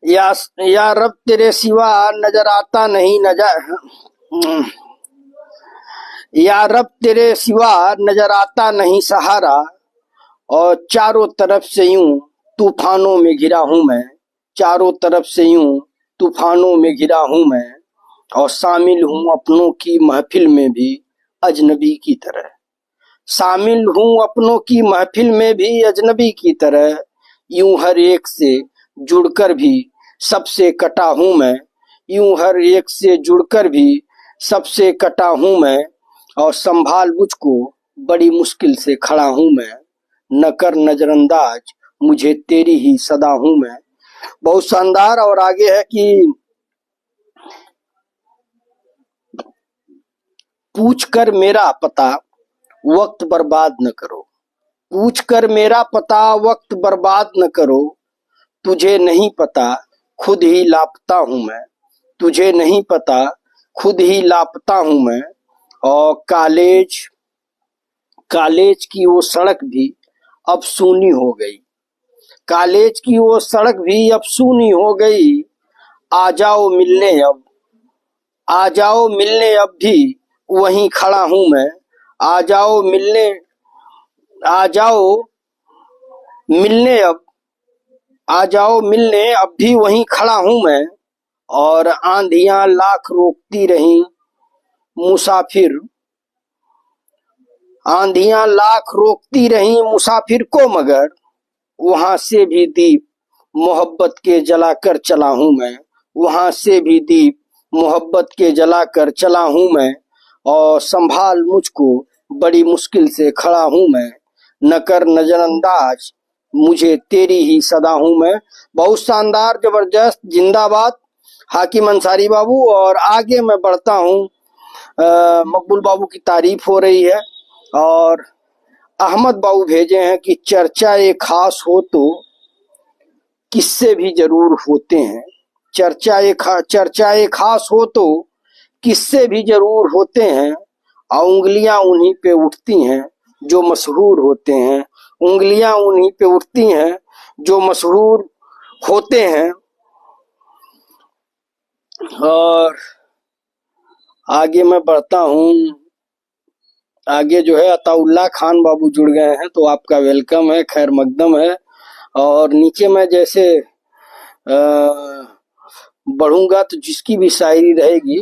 या रब तेरे सिवा नजर आता नहीं या रब तेरे सिवा नजर आता नहीं सहारा, और चारों तरफ से यूं तूफानों में घिरा हूं मैं, चारों तरफ से यूं तूफानों में घिरा हूं मैं, और शामिल हूं अपनों की महफिल में भी अजनबी की तरह, शामिल हूं अपनों की महफिल में भी अजनबी की तरह, यूं हर एक से जुड़कर भी सबसे कटा हूं मैं, यूं हर एक से जुड़कर भी सबसे कटा हूं मैं, और संभाल मुझको बड़ी मुश्किल से खड़ा हूं मैं, न कर नजरअंदाज मुझे तेरी ही सदा हूं मैं। बहुत शानदार। और आगे है कि पूछ कर मेरा पता वक्त बर्बाद न करो, पूछ कर मेरा पता वक्त बर्बाद न करो, तुझे नहीं पता खुद ही लापता हूं मैं, तुझे नहीं पता खुद ही लापता हूं मैं, और कॉलेज कॉलेज की वो सड़क भी अब सूनी हो गई, कॉलेज की वो सड़क भी अब सूनी हो गई, आ जाओ मिलने अब, आ जाओ मिलने अब भी वहीं खड़ा हूं मैं, आ जाओ मिलने, आ जाओ मिलने अब, आ जाओ मिलने अब भी वहीं खड़ा हूं मैं, और आंधियां लाख रोकती रहीं मुसाफिर, आंधियां लाख रोकती रहीं मुसाफिर को, मगर वहां से भी दीप मोहब्बत के जलाकर चला हूं मैं, वहां से भी दीप मोहब्बत के जलाकर चला हूं मैं, और संभाल मुझको बड़ी मुश्किल से खड़ा हूं मैं, न कर नजरअंदाज मुझे तेरी ही सदा हूं मैं। बहुत शानदार, जबरदस्त, जिंदाबाद हाकिम अंसारी बाबू। और आगे मैं बढ़ता हूं, मकबूल बाबू की तारीफ हो रही है, और अहमद बाबू भेजे हैं कि चर्चा एक खास हो तो किस्से भी जरूर होते हैं, चर्चा एक खास हो तो किस्से भी जरूर होते हैं, और उंगलियां उन्हीं पे उठती हैं जो मशहूर होते हैं, उंगलियां उन्हीं पे उठती हैं जो मशहूर होते हैं। और आगे मैं बढ़ता हूँ, आगे जो है अताउल्ला खान बाबू जुड़ गए हैं, तो आपका वेलकम है, खैर मकदम है। और नीचे मैं जैसे बढ़ूंगा तो जिसकी भी शायरी रहेगी,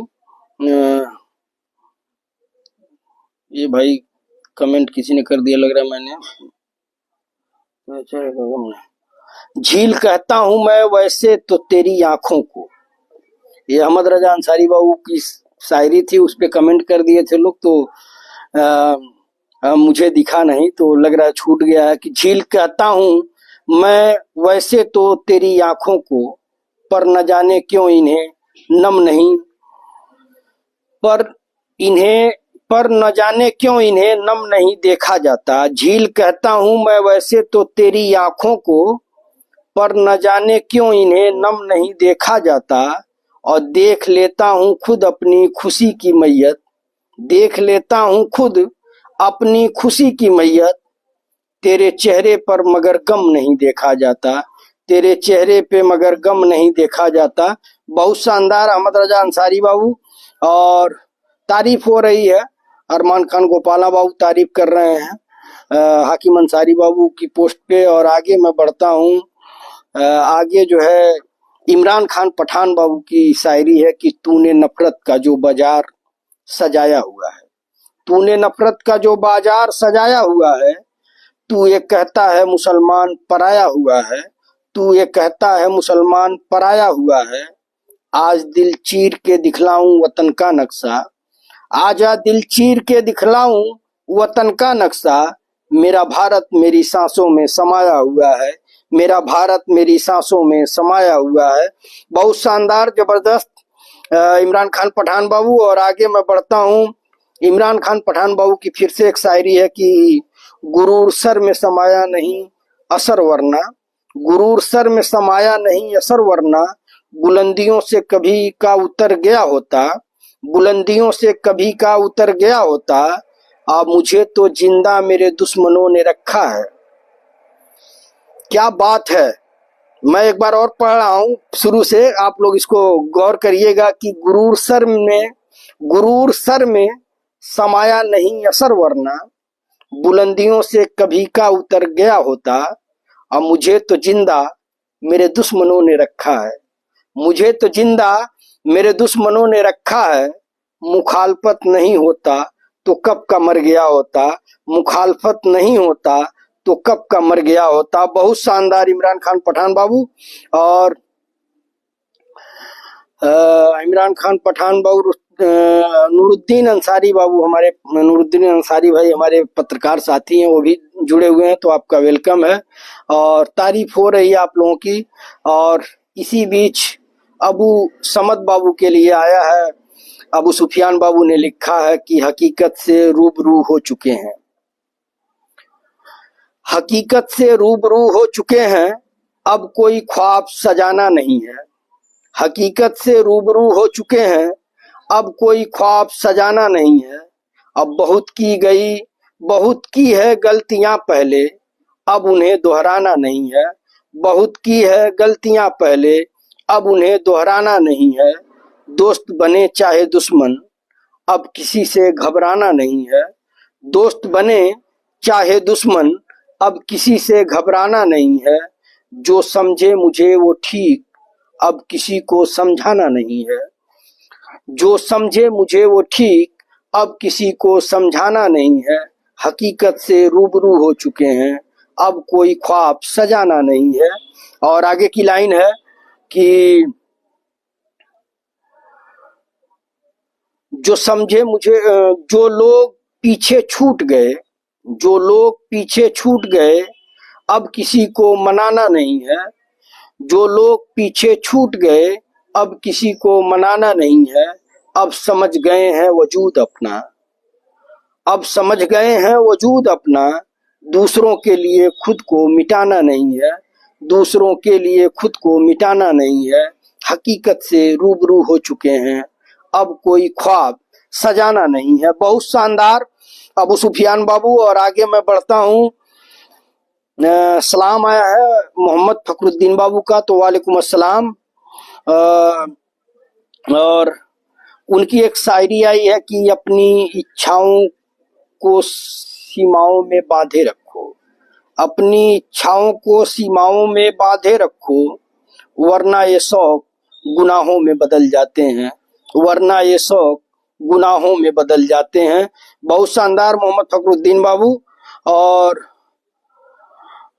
ये भाई कमेंट किसी ने कर दिया लग रहा है, मैंने झील कहता हूं मैं वैसे तो तेरी आंखों को, ये अहमद रजा अंसारी बाबू की शायरी थी, उस पे कमेंट कर दिए थे लोग, तो मुझे दिखा नहीं तो लग रहा है छूट गया है कि झील कहता हूं मैं वैसे तो तेरी आंखों को, पर न जाने क्यों इन्हें नम नहीं, पर न जाने क्यों इन्हें नम नहीं देखा जाता। झील कहता हूं मैं वैसे तो तेरी आंखों को, पर न जाने क्यों इन्हें नम नहीं देखा जाता, और देख लेता हूं खुद अपनी खुशी की मैयत, देख लेता हूं खुद अपनी खुशी की मैयत, तेरे चेहरे पर मगर गम नहीं देखा जाता, तेरे चेहरे पे मगर गम नहीं देखा जाता। बहुत शानदार अहमद रजा अंसारी बाबू। और तारीफ हो रही है, अरमान खान गोपाला बाबू तारीफ कर रहे हैं हाकिम अंसारी बाबू की पोस्ट पे। और आगे मैं बढ़ता हूँ, आगे जो है इमरान खान पठान बाबू की शायरी है कि तूने नफरत का जो बाजार सजाया हुआ है, तूने नफरत का जो बाजार सजाया हुआ है, तू ये कहता है मुसलमान पराया हुआ है, तू ये कहता है मुसलमान पराया हुआ है, आज दिल चीर के दिखलाऊं वतन का नक्शा, आजा दिल चीर के दिखलाऊं वतन का नक्शा, मेरा भारत मेरी सांसों में समाया हुआ है, मेरा भारत मेरी सांसों में समाया हुआ है। बहुत शानदार, जबरदस्त इमरान खान पठान बाबू। और आगे मैं बढ़ता हूँ, इमरान खान पठान बाबू की फिर से एक शायरी है कि गुरूर सर में समाया नहीं असर वरना, गुरूर सर में समाया नहीं असर वरना, बुलंदियों से कभी का उतर गया होता, बुलंदियों से कभी का उतर गया होता, अब मुझे तो जिंदा मेरे दुश्मनों ने रखा है। क्या बात है। मैं एक बार और पढ़ रहा हूँ शुरू से, आप लोग इसको गौर करिएगा कि गुरूर सर में गुरूर सर में समाया नहीं असर, वरना बुलंदियों से कभी का उतर गया होता। अब मुझे तो जिंदा मेरे दुश्मनों ने रखा है, मुझे तो जिंदा मेरे दुश्मनों ने रखा है। मुखालफत नहीं होता तो कब का मर गया होता, मुखालफत नहीं होता तो कब का मर गया होता। बहुत शानदार इमरान खान पठान बाबू। और इमरान खान पठान बाबू, नूरुद्दीन अंसारी बाबू, हमारे नूरुद्दीन अंसारी भाई हमारे पत्रकार साथी हैं, वो भी जुड़े हुए हैं, तो आपका वेलकम है और तारीफ हो रही है आप लोगों की। और इसी बीच अबू समद बाबू के लिए आया है। अबू सुफियान बाबू ने लिखा है कि हकीकत से रूबरू हो चुके हैं, हकीकत से रूबरू हो चुके हैं, अब कोई ख्वाब सजाना नहीं है। हकीकत से रूबरू हो चुके हैं, अब कोई ख्वाब सजाना नहीं है। अब बहुत की गई, बहुत की है गलतियां पहले, अब उन्हें दोहराना नहीं है। बहुत की है गलतियां पहले, अब उन्हें दोहराना नहीं है। दोस्त बने चाहे दुश्मन, अब किसी से घबराना नहीं है। दोस्त बने चाहे दुश्मन, अब किसी से घबराना नहीं है। जो समझे मुझे वो ठीक, अब किसी को समझाना नहीं है। जो समझे मुझे वो ठीक, अब किसी को समझाना नहीं है। हकीकत से रूबरू हो चुके हैं, अब कोई ख्वाब सजाना नहीं है। और आगे की लाइन है कि जो समझे मुझे, जो लोग पीछे छूट गए, जो लोग पीछे छूट गए, अब किसी को मनाना नहीं है। जो लोग पीछे छूट गए, अब किसी को मनाना नहीं है। अब समझ गए हैं वजूद अपना, अब समझ गए हैं वजूद अपना। दूसरों के लिए खुद को मिटाना नहीं है, दूसरों के लिए खुद को मिटाना नहीं है। हकीकत से रूबरू हो चुके हैं, अब कोई ख्वाब सजाना नहीं है। बहुत शानदार अबू सुफियान बाबू। और आगे मैं बढ़ता हूँ। सलाम आया है मोहम्मद फखरुद्दीन बाबू का, तो वालेकुम अस्सलाम। और उनकी एक शायरी आई है कि अपनी इच्छाओं को सीमाओं में बांधे रखो, अपनी इच्छाओं को सीमाओं में बांधे रखो, वरना ये शौक गुनाहों में बदल जाते हैं, वरना ये शौक गुनाहों में बदल जाते हैं। बहुत शानदार मोहम्मद फखरुद्दीन बाबू। और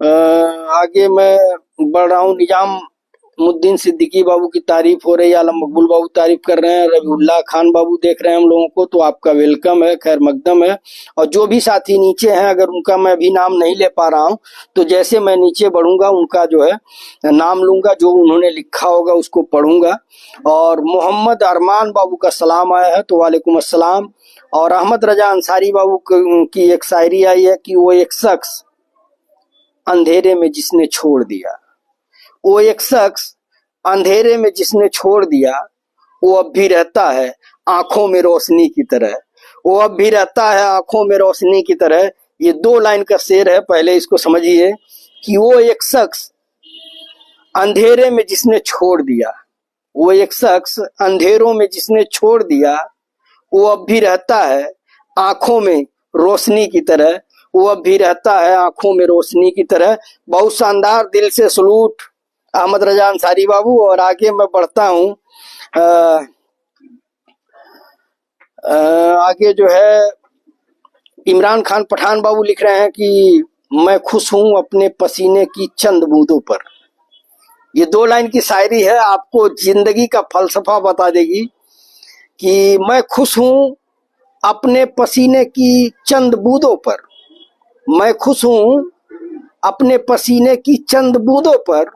आगे मैं बढ़ रहा हूँ। निजाम मुद्दीन सिद्दीकी बाबू की तारीफ हो रही है, आलम मकबूल बाबू तारीफ कर रहे हैं, रबीउल्लाह खान बाबू देख रहे हैं हम लोगों को, तो आपका वेलकम है, खैर मकदम है। और जो भी साथी नीचे हैं, अगर उनका मैं अभी नाम नहीं ले पा रहा हूं, तो जैसे मैं नीचे बढ़ूंगा उनका जो है नाम लूंगा, जो उन्होंने लिखा होगा उसको पढ़ूंगा। और मोहम्मद अरमान बाबू का सलाम आया है, तो वालेकुम अस्सलाम। और अहमद रजा अंसारी बाबू की एक शायरी आई है कि वो एक शख्स अंधेरे में जिसने छोड़ दिया, वो एक शख्स अंधेरे में जिसने छोड़ दिया, वो अब भी रहता है आंखों में रोशनी की तरह, वो अब भी रहता है आंखों में रोशनी की तरह। ये 2 लाइन का शेर है, पहले इसको समझिए कि वो एक शख्स अंधेरे में जिसने छोड़ दिया, वो एक शख्स अंधेरों में जिसने छोड़ दिया, वो अब भी रहता है आंखों में रोशनी की तरह, वो अब भी रहता है आंखों में रोशनी की तरह। बहुत शानदार, दिल से सलूट अहमद रजा अंसारी बाबू। और आगे मैं बढ़ता हूँ। आगे जो है इमरान खान पठान बाबू लिख रहे हैं कि मैं खुश हूं अपने पसीने की चंद बूंदों पर। ये 2 लाइन की शायरी है, आपको जिंदगी का फलसफा बता देगी कि मैं खुश हूं अपने पसीने की चंद बूंदों पर, मैं खुश हूं अपने पसीने की चंद बूंदों पर।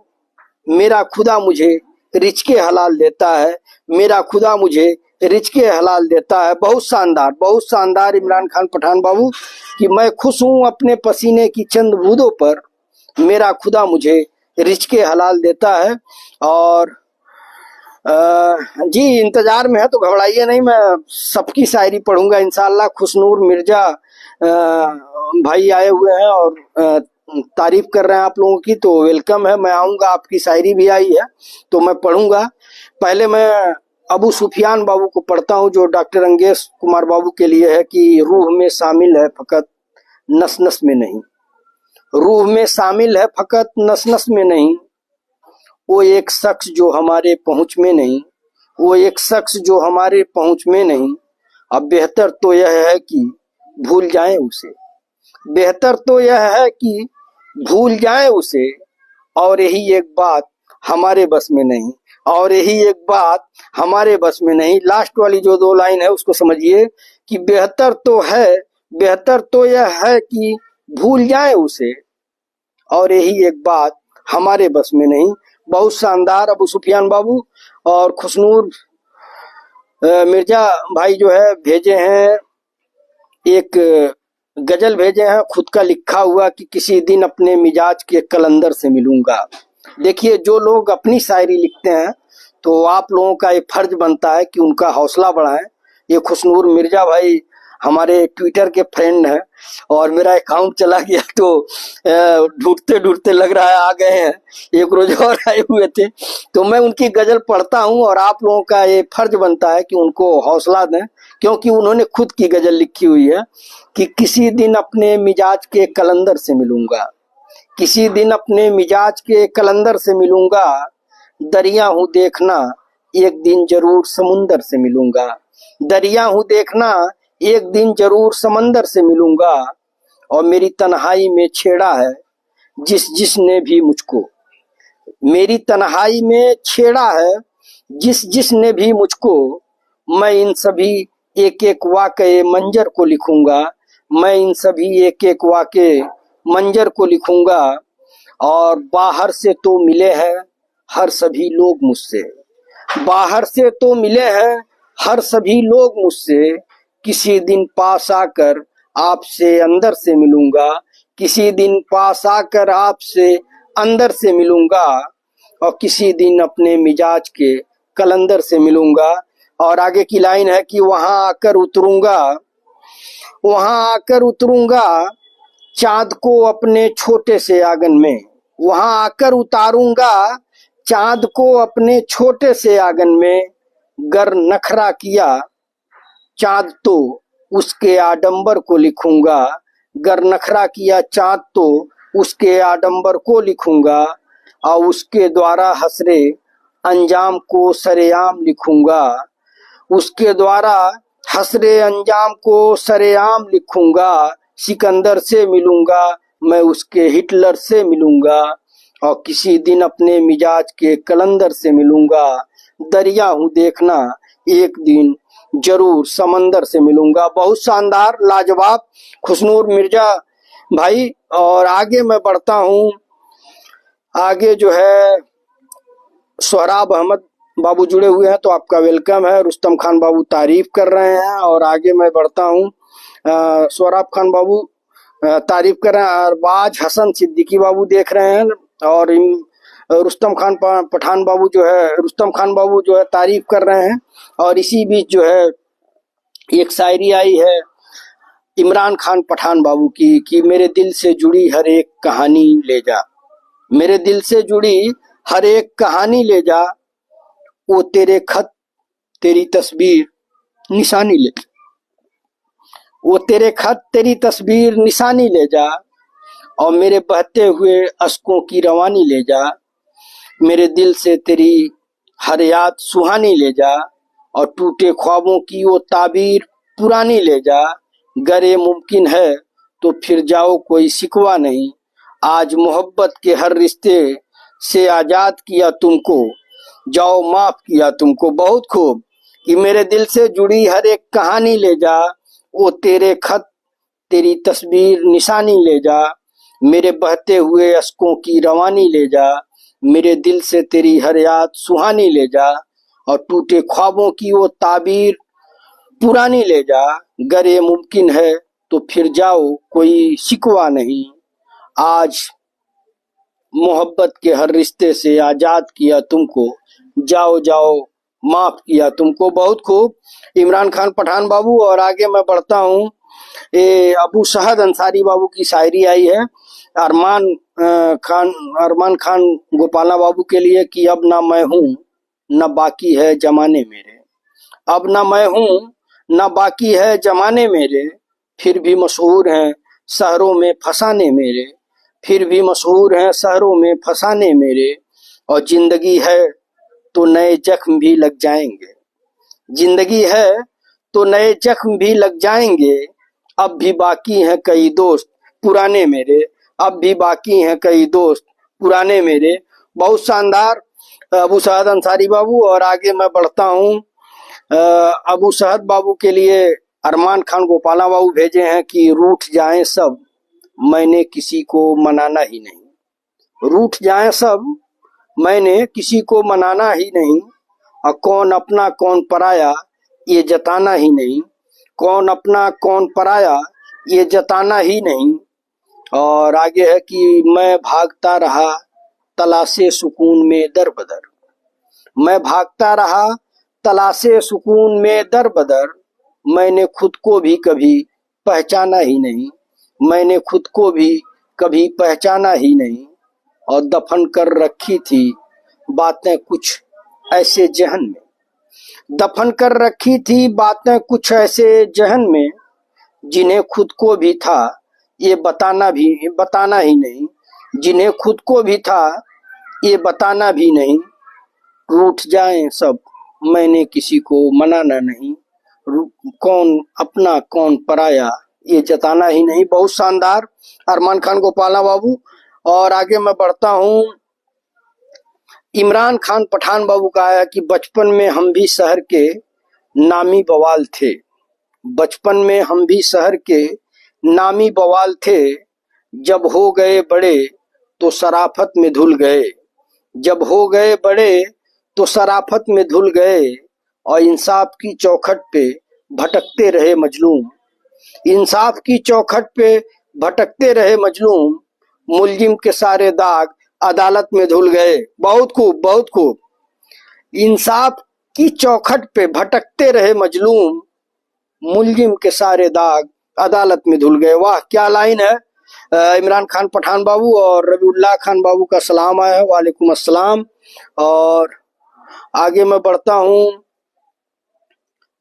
मेरा खुदा मुझे रिज़्क़े हलाल देता है, मेरा खुदा मुझे रिज़्क़े हलाल देता है। बहुत शानदार, बहुत शानदार इमरान खान पठान बाबू कि मैं खुश हूं अपने पसीने की चंद बूंदों पर, मेरा खुदा मुझे रिज़्क़े हलाल देता है। और जी इंतजार में है तो घबराइए नहीं, मैं सबकी शायरी पढ़ूंगा इंशाल्लाह। खुशनूर मिर्जा भाई आए हुए हैं और तारीफ कर रहे हैं आप लोगों की, तो वेलकम है। मैं आऊंगा, आपकी शायरी भी आई है तो मैं पढ़ूंगा। पहले मैं अबू सुफियान बाबू को पढ़ता हूँ, जो डॉक्टर अंगेश कुमार बाबू के लिए है कि रूह में शामिल है फकत नस नस में नहीं। रूह में शामिल है फकत नस नस में नहीं। वो एक शख्स जो हमारे पहुंच में नहीं, वो एक शख्स जो हमारे पहुंच में नहीं। अब बेहतर तो यह है कि भूल जाएं उसे, बेहतर तो यह है कि भूल जाएं उसे। और यही एक बात हमारे बस में नहीं, और यही एक बात हमारे बस में नहीं। लास्ट वाली जो 2 लाइन है उसको समझिए कि बेहतर तो है, बेहतर तो यह है कि भूल जाएं उसे, और यही एक बात हमारे बस में नहीं। बहुत शानदार अबू सुफियान बाबू और खुशनूर मिर्जा भाई जो है भेजे हैं, एक गजल भेजे हैं खुद का लिखा हुआ कि किसी दिन अपने मिजाज के कलंदर से मिलूंगा। देखिए, जो लोग अपनी शायरी लिखते हैं तो आप लोगों का ये फर्ज बनता है कि उनका हौसला बढ़ाएं। ये खुशनूर मिर्जा भाई हमारे ट्विटर के फ्रेंड हैं, और मेरा अकाउंट चला गया तो ढूंढते ढूंढते लग रहा है आ गए हैं, एक रोज और आए हुए थे। तो मैं उनकी गजल पढ़ता हूं, और आप लोगों का ये फर्ज बनता है कि उनको हौसला दें, क्योंकि उन्होंने खुद की गजल लिखी हुई है कि किसी दिन अपने मिजाज के कलंदर से मिलूंगा, किसी दिन अपने मिजाज के कलंदर से मिलूंगा। दरिया हूं देखना एक दिन जरूर समुंदर से मिलूंगा, दरिया हूं देखना एक दिन जरूर समंदर से मिलूंगा। और मेरी तन्हाई में छेड़ा है जिस जिसने भी मुझको, मेरी तन्हाई में छेड़ा है जिस जिसने भी मुझको। मैं इन सभी एक एक वाक़े मंजर को लिखूंगा, मैं इन सभी एक एक वाक़े मंजर को लिखूंगा। और बाहर से तो मिले हैं हर सभी लोग मुझसे, बाहर से तो मिले हैं हर सभी लोग मुझसे। किसी दिन पास आकर आपसे अंदर से मिलूंगा, किसी दिन पास आकर आपसे अंदर से मिलूंगा। और किसी दिन अपने मिजाज के कलंदर से मिलूंगा। और आगे की लाइन है कि वहां आकर उतरूंगा, वहां आकर उतरूंगा चांद को अपने छोटे से आंगन में, वहां आकर उतारूंगा चांद को अपने छोटे से आंगन में। गर नखरा किया चांद तो उसके आडंबर को लिखूंगा, गर नखरा किया चांद तो उसके आडंबर को लिखूंगा। और उसके द्वारा हसरे अंजाम को सरेआम लिखूंगा, उसके द्वारा हसरे अंजाम को सरेआम लिखूंगा। सिकंदर से मिलूंगा मैं उसके हिटलर से मिलूंगा, और किसी दिन अपने मिजाज के कलंदर से मिलूंगा। दरिया हूं देखना एक दिन जरूर समंदर से मिलूंगा। बहुत शानदार, लाजवाब खुशनूर मिर्जा भाई। और आगे मैं बढ़ता हूं, आगे जो है सोहराब अहमद बाबू जुड़े हुए हैं, तो आपका वेलकम है। रुस्तम खान बाबू तारीफ कर रहे हैं। और आगे मैं बढ़ता हूं, सोहराब खान बाबू तारीफ कर रहे हैं। अरबाज हसन सिद्दीकी बाबू देख रहे हैं, और रुस्तम खान पठान बाबू जो है, रुस्तम खान बाबू जो है तारीफ कर रहे हैं। और इसी बीच जो है एक शायरी आई है इमरान खान पठान बाबू की कि मेरे दिल से जुड़ी हर एक कहानी ले जा, मेरे दिल से जुड़ी हर एक कहानी ले जा। वो तेरे खत तेरी तस्वीर निशानी ले, वो तेरे खत तेरी तस्वीर निशानी ले जा। और मेरे बहते हुए अश्कों की रवानी ले जा, मेरे दिल से तेरी हर याद सुहानी ले जा। और टूटे ख्वाबों की वो ताबीर पुरानी ले जा। गर ये मुमकिन है तो फिर जाओ कोई शिकवा नहीं, आज मोहब्बत के हर रिश्ते से आजाद किया तुमको, जाओ माफ किया तुमको। बहुत खूब कि मेरे दिल से जुड़ी हर एक कहानी ले जा, वो तेरे खत तेरी तस्वीर निशानी ले जा। मेरे बहते हुए अश्कों की रवानी ले जा, मेरे दिल से तेरी हर याद सुहानी ले जा। और टूटे ख्वाबों की वो ताबीर पुरानी ले जा। गर ये मुमकिन है तो फिर जाओ कोई शिकवा नहीं, आज मोहब्बत के हर रिश्ते से आजाद किया तुमको, जाओ जाओ माफ किया तुमको। बहुत खूब इमरान खान पठान बाबू। और आगे मैं बढ़ता हूँ, ये अबू शहद अंसारी बाबू की शायरी आई है अरमान खान गोपाला बाबू के लिए कि अब ना मैं हूँ न बाकी है जमाने मेरे, अब न मैं हूँ न बाकी है जमाने मेरे, फिर भी मशहूर हैं शहरों में फसाने मेरे, फिर भी मशहूर हैं शहरों में फसाने मेरे। और जिंदगी है तो नए जख्म भी लग जाएंगे, जिंदगी है तो नए जख्म भी लग जाएंगे। अब भी बाकी हैं कई दोस्त पुराने मेरे, अब भी बाकी हैं कई दोस्त पुराने मेरे। बहुत शानदार अबू सहद अंसारी बाबू। और आगे मैं बढ़ता हूँ। अबू सहद बाबू के लिए अरमान खान गोपाला बाबू भेजे हैं कि रूठ जाएं सब, मैंने किसी को मनाना ही नहीं। रूठ जाएं सब, मैंने किसी को मनाना ही नहीं। और कौन अपना कौन पराया ये जताना ही नहीं, कौन अपना कौन पराया ये जताना ही नहीं। और आगे है कि मैं भागता रहा तलाशे सुकून में दर बदर, मैं भागता रहा तलाशे सुकून में दर बदर। मैंने खुद को भी कभी पहचाना ही नहीं, मैंने खुद को भी कभी पहचाना ही नहीं। और दफन कर रखी थी बातें कुछ ऐसे जहन में, दफन कर रखी थी बातें कुछ ऐसे जहन में, जिन्हें खुद को भी था ये बताना ही नहीं, जिन्हें खुद को भी था ये बताना भी नहीं। रूठ जाएं सब, मैंने किसी को मनाना नहीं, कौन अपना कौन पराया ये जताना ही नहीं। बहुत शानदार अरमान खान गोपाला बाबू। और आगे मैं बढ़ता हूँ। इमरान खान पठान बाबू का आया कि बचपन में हम भी शहर के नामी बवाल थे, बचपन में हम भी शहर के नामी बवाल थे। जब हो गए बड़े तो शराफत में धुल गए, जब हो गए बड़े तो शराफत में धुल गए। और इंसाफ की चौखट पे भटकते रहे मजलूम, इंसाफ की चौखट पे भटकते रहे मजलूम। मुलजिम के सारे दाग अदालत में धुल गए। बहुत खूब, बहुत खूब। इंसाफ की चौखट पे भटकते रहे मजलूम, मुलजिम के सारे दाग अदालत में धुल गए। वाह क्या लाइन है। इमरान खान पठान बाबू और रबीउल्लाह खान बाबू का सलाम आया है। वालेकुम अस्सलाम। और आगे मैं बढ़ता हूँ।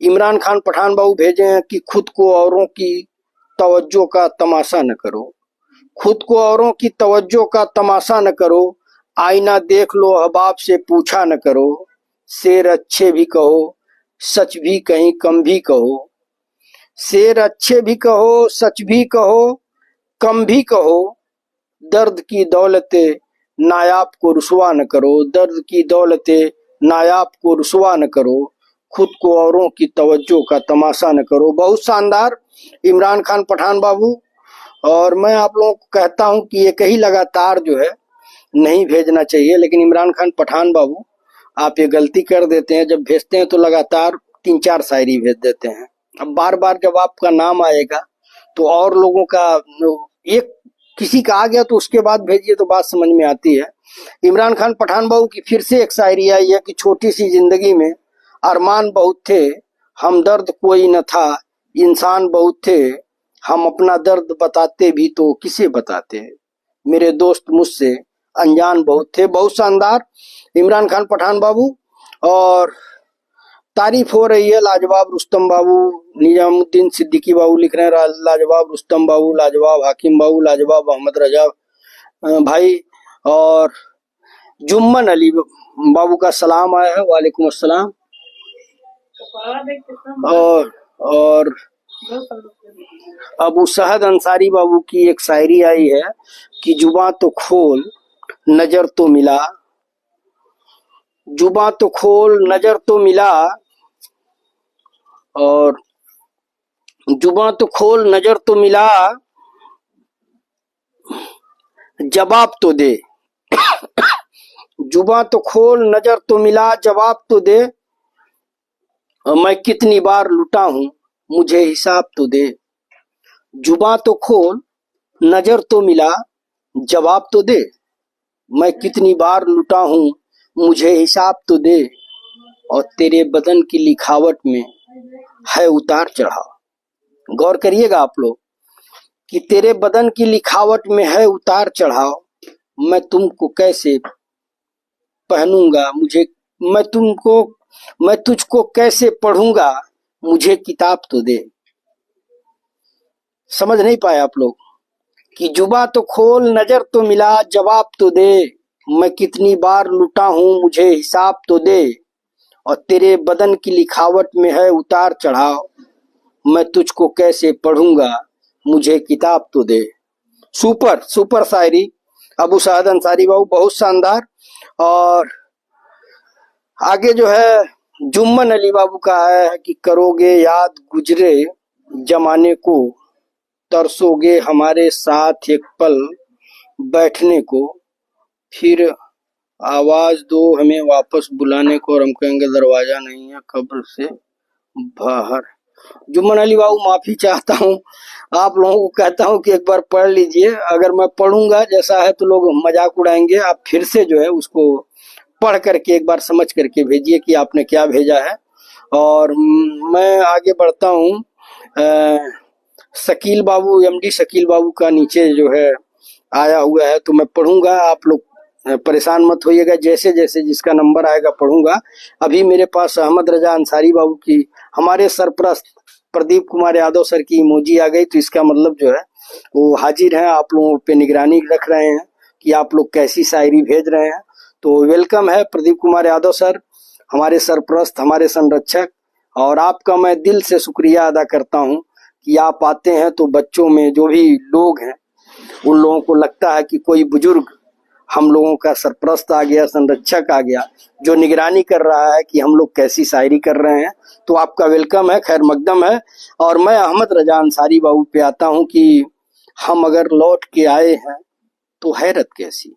इमरान खान पठान बाबू भेजे हैं कि खुद को औरों की तवज्जो का तमाशा न करो, खुद को औरों की तवज्जो का तमाशा न करो। आईना देख लो अहबाब से पूछा न करो। शेर अच्छे भी कहो सच भी कहीं कम भी कहो, शेर अच्छे भी कहो सच भी कहो कम भी कहो। दर्द की दौलते नायाब को रुसवा न करो, दर्द की दौलते नायाब को रुसवा न करो। खुद को औरों की तवज्जो का तमाशा न करो। बहुत शानदार इमरान खान पठान बाबू। और मैं आप लोगों को कहता हूं कि ये कहीं लगातार जो है नहीं भेजना चाहिए, लेकिन इमरान खान पठान बाबू आप ये गलती कर देते हैं, जब भेजते हैं तो लगातार 3-4 शायरी भेज देते हैं। अब बार बार जब आपका नाम आएगा तो और लोगों का एक किसी का आ गया तो उसके बाद भेजिए तो बात समझ में आती है। इमरान खान पठान बाबू की फिर से एक शायरी आई है कि छोटी सी जिंदगी में अरमान बहुत थे, हमदर्द कोई न था, इंसान बहुत थे। हम अपना दर्द बताते भी तो किसे बताते, मेरे दोस्त मुझसे अनजान बहुत थे। बहुत शानदार इमरान खान पठान बाबू। और तारीफ हो रही है लाजवाब रुस्तम बाबू, निजामुद्दीन सिद्दीकी बाबू लिख रहे हैं लाजवाब रुस्तम बाबू, लाजवाब हाकिम बाबू, लाजवाब अहमद रजा भाई। और जुम्मन अली बाबू का सलाम आया है। वालेकुम अस्सलाम। और अबू सहद अंसारी बाबू की एक शायरी आई है कि जुबां तो खोल नजर तो मिला, जुबां तो खोल नजर तो मिला। और जुबां तो खोल नजर तो मिला, जवाब तो दे। जुबां तो खोल नजर तो मिला, जवाब तो दे। मैं कितनी बार लुटा हूं मुझे हिसाब तो दे। जुबां तो खोल नजर तो मिला, जवाब तो दे। मैं कितनी बार लुटा हूं मुझे हिसाब तो दे। और तेरे बदन की लिखावट में है उतार चढ़ाव। गौर करिएगा आप लोग कि तेरे बदन की लिखावट में है उतार चढ़ाव। मैं तुमको कैसे पहनूंगा, मुझे मैं तुमको मैं तुझको कैसे पढ़ूंगा, मुझे किताब तो दे। समझ नहीं पाए आप लोग कि जुबा तो खोल, नजर तो मिला, जवाब तो दे। मैं कितनी बार लुटा हूं, मुझे हिसाब तो दे। और तेरे बदन की लिखावट में है उतार चढ़ाव, मैं तुझको कैसे पढ़ूंगा, मुझे किताब तो दे। सुपर सुपर शायरी अबू साहद अंसारी बाबू, बहुत शानदार। और आगे जो है जुम्मन अली बाबू का है कि करोगे याद गुजरे जमाने को, तरसोगे हमारे साथ एक पल बैठने को, फिर आवाज दो हमें वापस बुलाने को, और हम कहेंगे दरवाजा नहीं है कब्र से बाहर। जुम्मन अली बाबू माफी चाहता हूँ, आप लोगों को कहता हूँ कि एक बार पढ़ लीजिए। अगर मैं पढ़ूंगा जैसा है तो लोग मजाक उड़ाएंगे। आप फिर से जो है उसको पढ़ करके एक बार समझ करके भेजिए कि आपने क्या भेजा है। और मैं आगे बढ़ता हूँ। शकील बाबू, एमडी शकील बाबू का नीचे जो है आया हुआ है, तो मैं पढ़ूंगा। आप लोग परेशान मत होइएगा, जैसे जैसे जिसका नंबर आएगा पढ़ूंगा। अभी मेरे पास अहमद रजा अंसारी बाबू की, हमारे सरप्रस्त प्रदीप कुमार यादव सर की इमोजी आ गई, तो इसका मतलब जो है वो हाजिर हैं, आप लोगों पे निगरानी रख रहे हैं कि आप लोग कैसी शायरी भेज रहे हैं। तो वेलकम है प्रदीप कुमार यादव सर, हमारे सरप्रस्त, हमारे संरक्षक। और आपका मैं दिल से शुक्रिया अदा करता हूँ कि आप आते हैं तो बच्चों में जो भी लोग हैं उन लोगों को लगता है कि कोई बुजुर्ग हम लोगों का सरप्रस्त आ गया, संरक्षक आ गया, जो निगरानी कर रहा है कि हम लोग कैसी शायरी कर रहे हैं। तो आपका वेलकम है, खैर मकदम है। और मैं अहमद रजा अंसारी बाबू पे आता हूँ कि हम अगर लौट के आए हैं तो हैरत कैसी,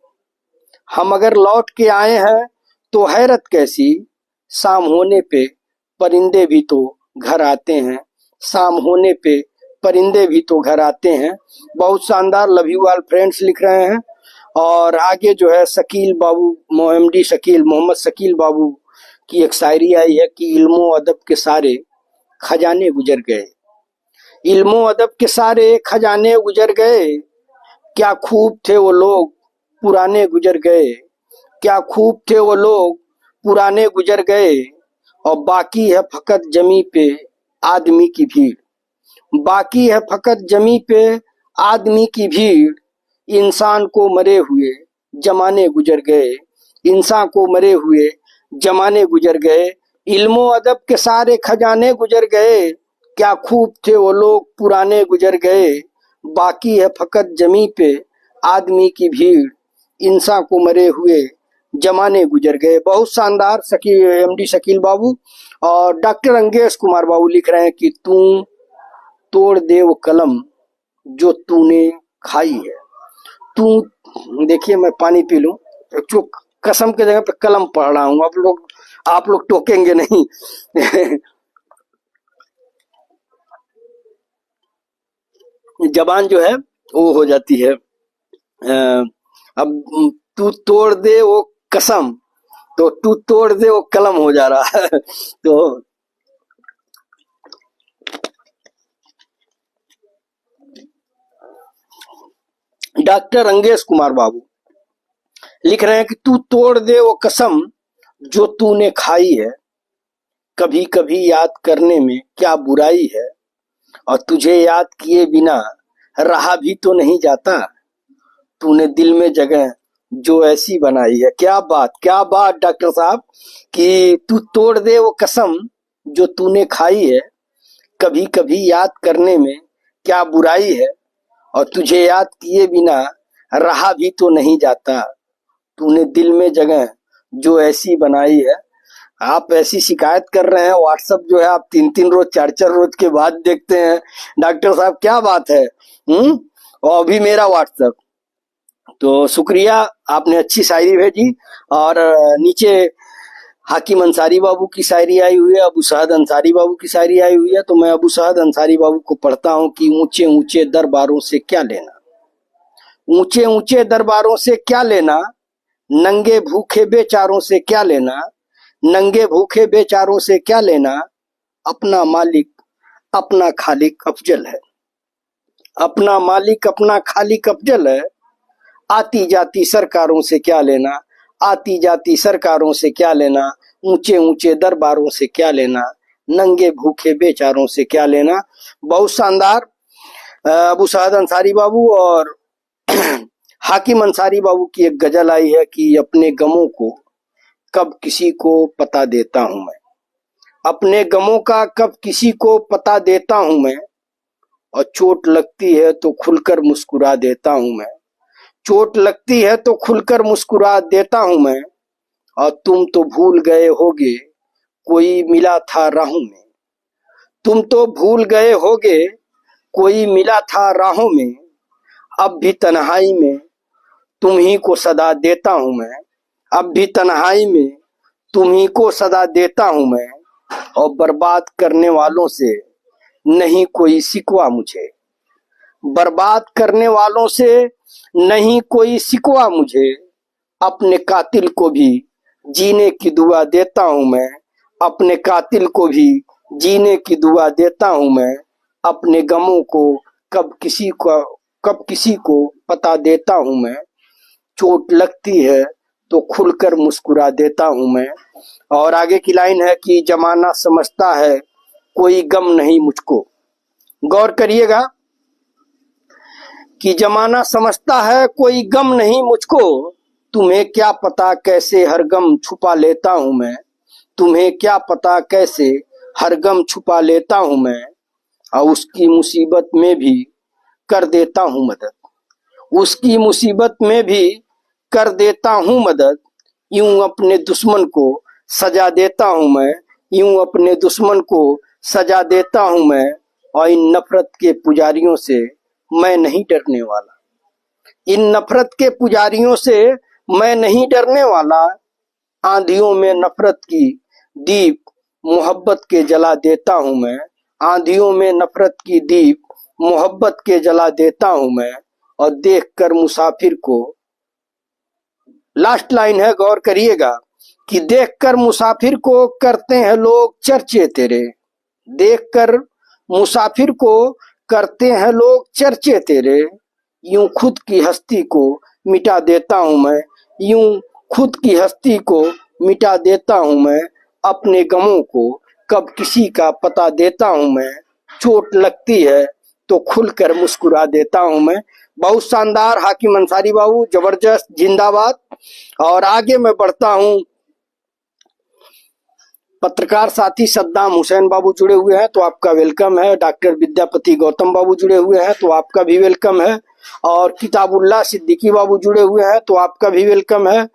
हम अगर लौट के आए हैं तो हैरत कैसी, शाम होने पे परिंदे भी तो घर आते हैं, शाम होने पे परिंदे भी तो घर आते हैं। बहुत शानदार, लव यू ऑल फ्रेंड्स लिख रहे हैं। और आगे जो है शकील बाबू, एमडी शकील, मोहम्मद शकील बाबू की एक शायरी आई है कि इल्मो अदब के सारे खजाने गुजर गए, इल्मो अदब के सारे खजाने गुजर गए, क्या खूब थे वो लोग पुराने गुजर गए, क्या खूब थे वो लोग पुराने गुजर गए। और बाकी है फकत जमी पे आदमी की भीड़, बाकी है फकत जमी पे आदमी की भीड़, इंसान को मरे हुए जमाने गुजर गए, इंसान को मरे हुए जमाने गुजर गए, इल्मो अदब के सारे खजाने गुजर गए, क्या खूब थे वो लोग पुराने गुजर गए। बाकी है फकत जमी पे आदमी की भीड़, इंसान को मरे हुए जमाने गुजर गए। बहुत शानदार एमडी शकील बाबू। और डॉक्टर अंगेश कुमार बाबू लिख रहे हैं कि तू तोड़ दे वो कलम जो तूने खाई है। तू, देखिए मैं पानी पी लूं, जो कसम के जगह पे कलम पढ़ रहा हूं, आप लोग टोकेंगे नहीं। जबान जो है वो हो जाती है। अब तू तोड़ दे वो कसम, तो तू तोड़ दे वो कलम हो जा रहा है। तो डॉक्टर अंगेश कुमार बाबू लिख रहे हैं कि तू तोड़ दे वो कसम जो तूने खाई है, कभी कभी याद करने में क्या बुराई है, और तुझे याद किए बिना रहा भी तो नहीं जाता, तूने दिल में जगह जो ऐसी बनाई है। क्या बात डॉक्टर साहब, कि तू तोड़ दे वो कसम जो तूने खाई है, कभी कभी याद करने में क्या बुराई है, और तुझे याद किए बिना रहा भी तो नहीं जाता, तूने दिल में जगह जो ऐसी बनाई है। आप ऐसी शिकायत कर रहे हैं, व्हाट्सएप जो है आप 3-3 रोज 4-4 रोज के बाद देखते हैं। डॉक्टर साहब क्या बात है। और अभी मेरा व्हाट्सएप, तो शुक्रिया, आपने अच्छी शायरी भेजी। और नीचे हाकिम अंसारी बाबू की शायरी आई हुई है, अबू साहद अंसारी बाबू की शायरी आई हुई है। तो मैं अबू साहद अंसारी बाबू को पढ़ता हूँ कि ऊंचे ऊंचे दरबारों से क्या लेना, ऊंचे ऊंचे दरबारों से क्या लेना, नंगे भूखे बेचारों से क्या लेना, नंगे भूखे बेचारों से क्या लेना, अपना मालिक अपना खालिक अफजल है, अपना मालिक अपना खालिक अफजल है, आती जाती सरकारों से क्या लेना, आती जाती सरकारों से क्या लेना, ऊंचे ऊंचे दरबारों से क्या लेना, नंगे भूखे बेचारों से क्या लेना। बहुत शानदार अबू साद अंसारी बाबू और हाकिम अंसारी बाबू की एक गजल आई है कि अपने गमों को कब किसी को पता देता हूं मैं, अपने गमों का कब किसी को पता देता हूं मैं, और चोट लगती है तो खुलकर मुस्कुरा देता हूं मैं, चोट लगती है तो खुलकर मुस्कुरा देता हूं मैं, और तुम तो भूल गए होगे कोई मिला था राहों में, तुम तो भूल गए होगे कोई मिला था राहों में, अब भी तन्हाई में तुम ही को सदा देता हूं मैं, अब भी तन्हाई में तुम ही को सदा देता हूं मैं, और बर्बाद करने वालों से नहीं कोई शिकवा मुझे, बर्बाद करने वालों से नहीं कोई शिकवा मुझे, अपने कातिल को भी जीने की दुआ देता हूं मैं, अपने कातिल को भी जीने की दुआ देता हूं मैं, अपने गमों को कब किसी को पता देता हूं मैं, चोट लगती है तो खुलकर मुस्कुरा देता हूं मैं। और आगे की लाइन है कि जमाना समझता है कोई गम नहीं मुझको, गौर करिएगा कि जमाना समझता है कोई गम नहीं मुझको, तुम्हें क्या पता कैसे हर गम छुपा लेता हूं मैं, तुम्हें क्या पता कैसे हर गम छुपा लेता हूं मैं, और उसकी मुसीबत में भी कर देता हूं मदद, उसकी मुसीबत में भी कर देता हूं मदद, यूं अपने दुश्मन को सजा देता हूं मैं, यूं अपने दुश्मन को सजा देता हूं मैं, और इन नफरत के पुजारियों से मैं नहीं डरने वाला, इन नफरत के पुजारियों से मैं नहीं डरने वाला, आंधियों में नफरत की दीप मोहब्बत के जला देता हूं मैं, आंधियों में नफरत की दीप मोहब्बत के जला देता हूं मैं, और देखकर मुसाफिर को, लास्ट लाइन है गौर करिएगा कि देखकर मुसाफिर को करते हैं लोग चर्चे तेरे, देखकर मुसाफिर को करते हैं लोग चर्चे तेरे, यूं खुद की हस्ती को मिटा देता हूं मैं, यूं खुद की हस्ती को मिटा देता हूं मैं, अपने गमों को कब किसी का पता देता हूं मैं, चोट लगती है तो खुलकर मुस्कुरा देता हूं मैं। बहुत शानदार हाकिम अंसारी बाबू, जबरदस्त, जिंदाबाद। और आगे मैं बढ़ता हूं, पत्रकार साथी सद्दाम हुसैन बाबू जुड़े हुए हैं तो आपका वेलकम है, डॉक्टर विद्यापति गौतम बाबू जुड़े हुए हैं तो आपका भी वेलकम है, और किताबुल्लाह सिद्दीकी बाबू जुड़े हुए हैं तो आपका भी वेलकम है।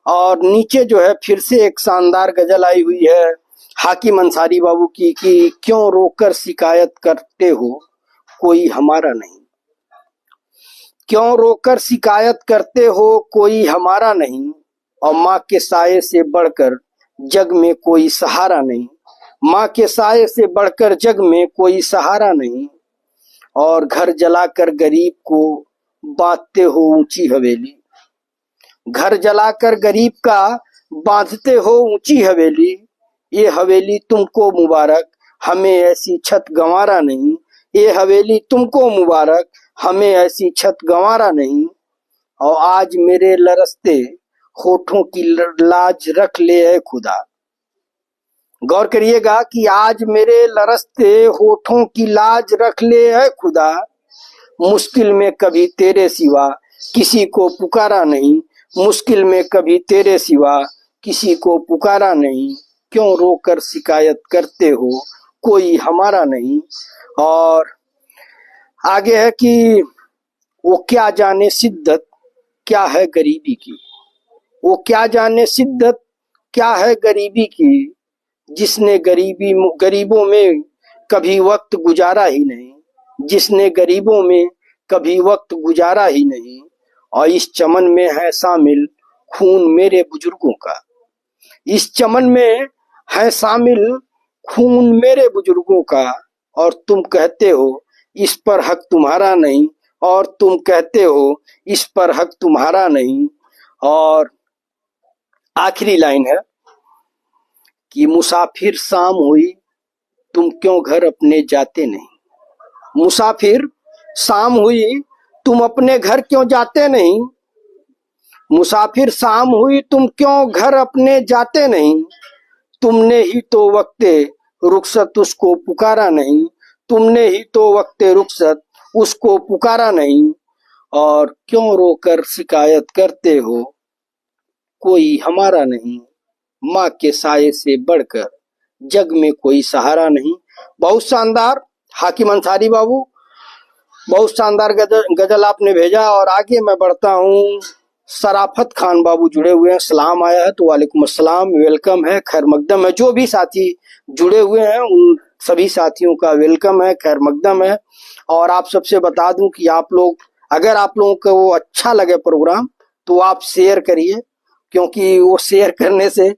और नीचे जो है फिर से एक शानदार गजल आई हुई है हाकिम अंसारी बाबू की कि क्यों रोकर शिकायत करते हो कोई हमारा नहीं, क्यों रोकर शिकायत करते हो कोई हमारा नहीं, और माँ के साये से बढ़कर जग में कोई सहारा नहीं, माँ के साये से बढ़कर जग में कोई सहारा नहीं, और घर जलाकर गरीब को बांधते हो ऊंची हवेली, घर जलाकर गरीब का बांधते हो ऊंची हवेली, ये हवेली तुमको मुबारक हमें ऐसी छत गंवारा नहीं, ये हवेली तुमको मुबारक हमें ऐसी छत गंवारा नहीं, और आज मेरे लरसते होठों की लाज रख ले है खुदा, गौर करिएगा कि आज मेरे लरसते होठों की लाज रख ले है खुदा, मुश्किल में कभी तेरे सिवा किसी को पुकारा नहीं, मुश्किल में कभी तेरे सिवा किसी को पुकारा नहीं, क्यों रोकर शिकायत करते हो कोई हमारा नहीं। और आगे है कि वो क्या जाने शिद्दत क्या है गरीबी की, वो क्या जाने शिद्दत क्या है गरीबी की, जिसने गरीबों में कभी वक्त गुजारा ही नहीं, जिसने गरीबों में कभी वक्त गुजारा ही नहीं, और इस चमन में है शामिल खून मेरे बुजुर्गों का, इस चमन में है शामिल खून मेरे बुजुर्गों का, और तुम कहते हो इस पर हक तुम्हारा नहीं, और तुम कहते हो इस पर हक तुम्हारा नहीं। और आखिरी लाइन है कि मुसाफिर शाम हुई तुम क्यों घर अपने जाते नहीं, मुसाफिर शाम हुई तुम अपने घर क्यों जाते नहीं, मुसाफिर शाम हुई तुम क्यों घर अपने जाते नहीं, तुमने ही तो वक्ते रुखसत उसको पुकारा नहीं, तुमने ही तो वक्ते रुखसत उसको पुकारा नहीं, और क्यों रोकर शिकायत करते हो, कोई हमारा नहीं, माँ के साये से बढ़कर जग में कोई सहारा नहीं। बहुत शानदार हाकिम अंसारी बाबू, बहुत शानदार गजल आपने भेजा। और आगे मैं बढ़ता हूँ, शराफत खान बाबू जुड़े हुए हैं, सलाम आया है तो वालेकुम अस्सलाम, वेलकम है, खैर मकदम है। जो भी साथी जुड़े हुए हैं उन सभी साथियों का वेलकम है, खैर मकदम है। और आप सबसे बता दूं कि आप लोग, अगर आप लोगों को अच्छा लगे प्रोग्राम तो आप शेयर करिए, क्योंकि वो शेयर करने से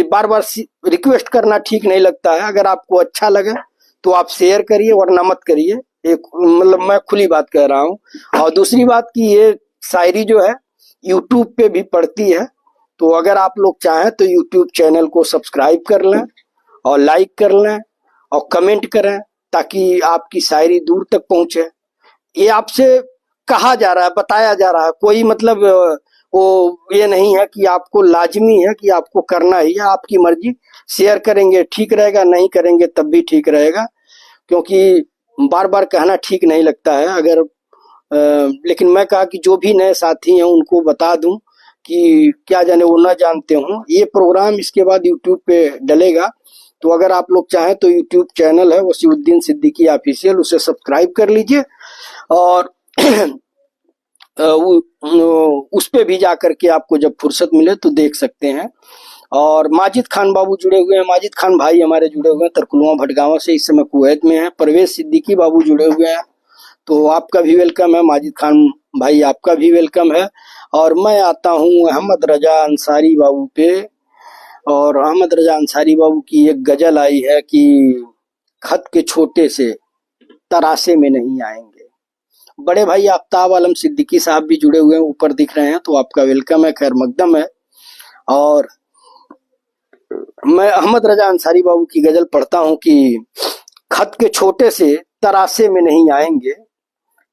बार बार रिक्वेस्ट करना ठीक नहीं लगता है। अगर आपको अच्छा लगे तो आप शेयर करिए, वरना मत करिए। एक मतलब मैं खुली बात कह रहा हूँ। और दूसरी बात कि ये शायरी जो है यूट्यूब पे भी पढ़ती है, तो अगर आप लोग चाहें तो यूट्यूब चैनल को सब्सक्राइब कर लें और लाइक कर लें और कमेंट करें, ताकि आपकी शायरी दूर तक पहुंचे। ये आपसे कहा जा रहा है, बताया जा रहा है, कोई मतलब वो ये नहीं है कि आपको लाजमी है कि आपको करना ही है, आपकी मर्जी। शेयर करेंगे ठीक रहेगा, नहीं करेंगे तब भी ठीक रहेगा, क्योंकि बार बार कहना ठीक नहीं लगता है। अगर लेकिन मैं कहा कि जो भी नए साथी हैं उनको बता दूं कि क्या जाने वो ना जानते हों, ये प्रोग्राम इसके बाद यूट्यूब पे डलेगा। तो अगर आप लोग चाहें तो यूट्यूब चैनल है वसीउद्दीन सिद्दीकी ऑफिशियल, उसे सब्सक्राइब कर लीजिए और उस पे भी जा करके आपको जब फुर्सत मिले तो देख सकते हैं। और माजिद खान बाबू जुड़े हुए हैं, माजिद खान भाई हमारे जुड़े हुए हैं तरकुलवा भटगांव से, इस समय कुवैत में हैं। परवेज सिद्दीकी बाबू जुड़े हुए हैं, तो आपका भी वेलकम है। माजिद खान भाई आपका भी वेलकम है। और मैं आता हूँ अहमद रजा अंसारी बाबू पे। और अहमद रजा अंसारी बाबू की एक गजल आई है कि खत के छोटे से तरासे में नहीं आएंगे। बड़े भाई आफ्ताब आलम सिद्दीकी साहब भी जुड़े हुए हैं, ऊपर दिख रहे हैं, तो आपका वेलकम है, खैर मकदम है। और मैं अहमद रजा अंसारी बाबू की गजल पढ़ता हूं कि खत के छोटे से तरासे में नहीं आएंगे,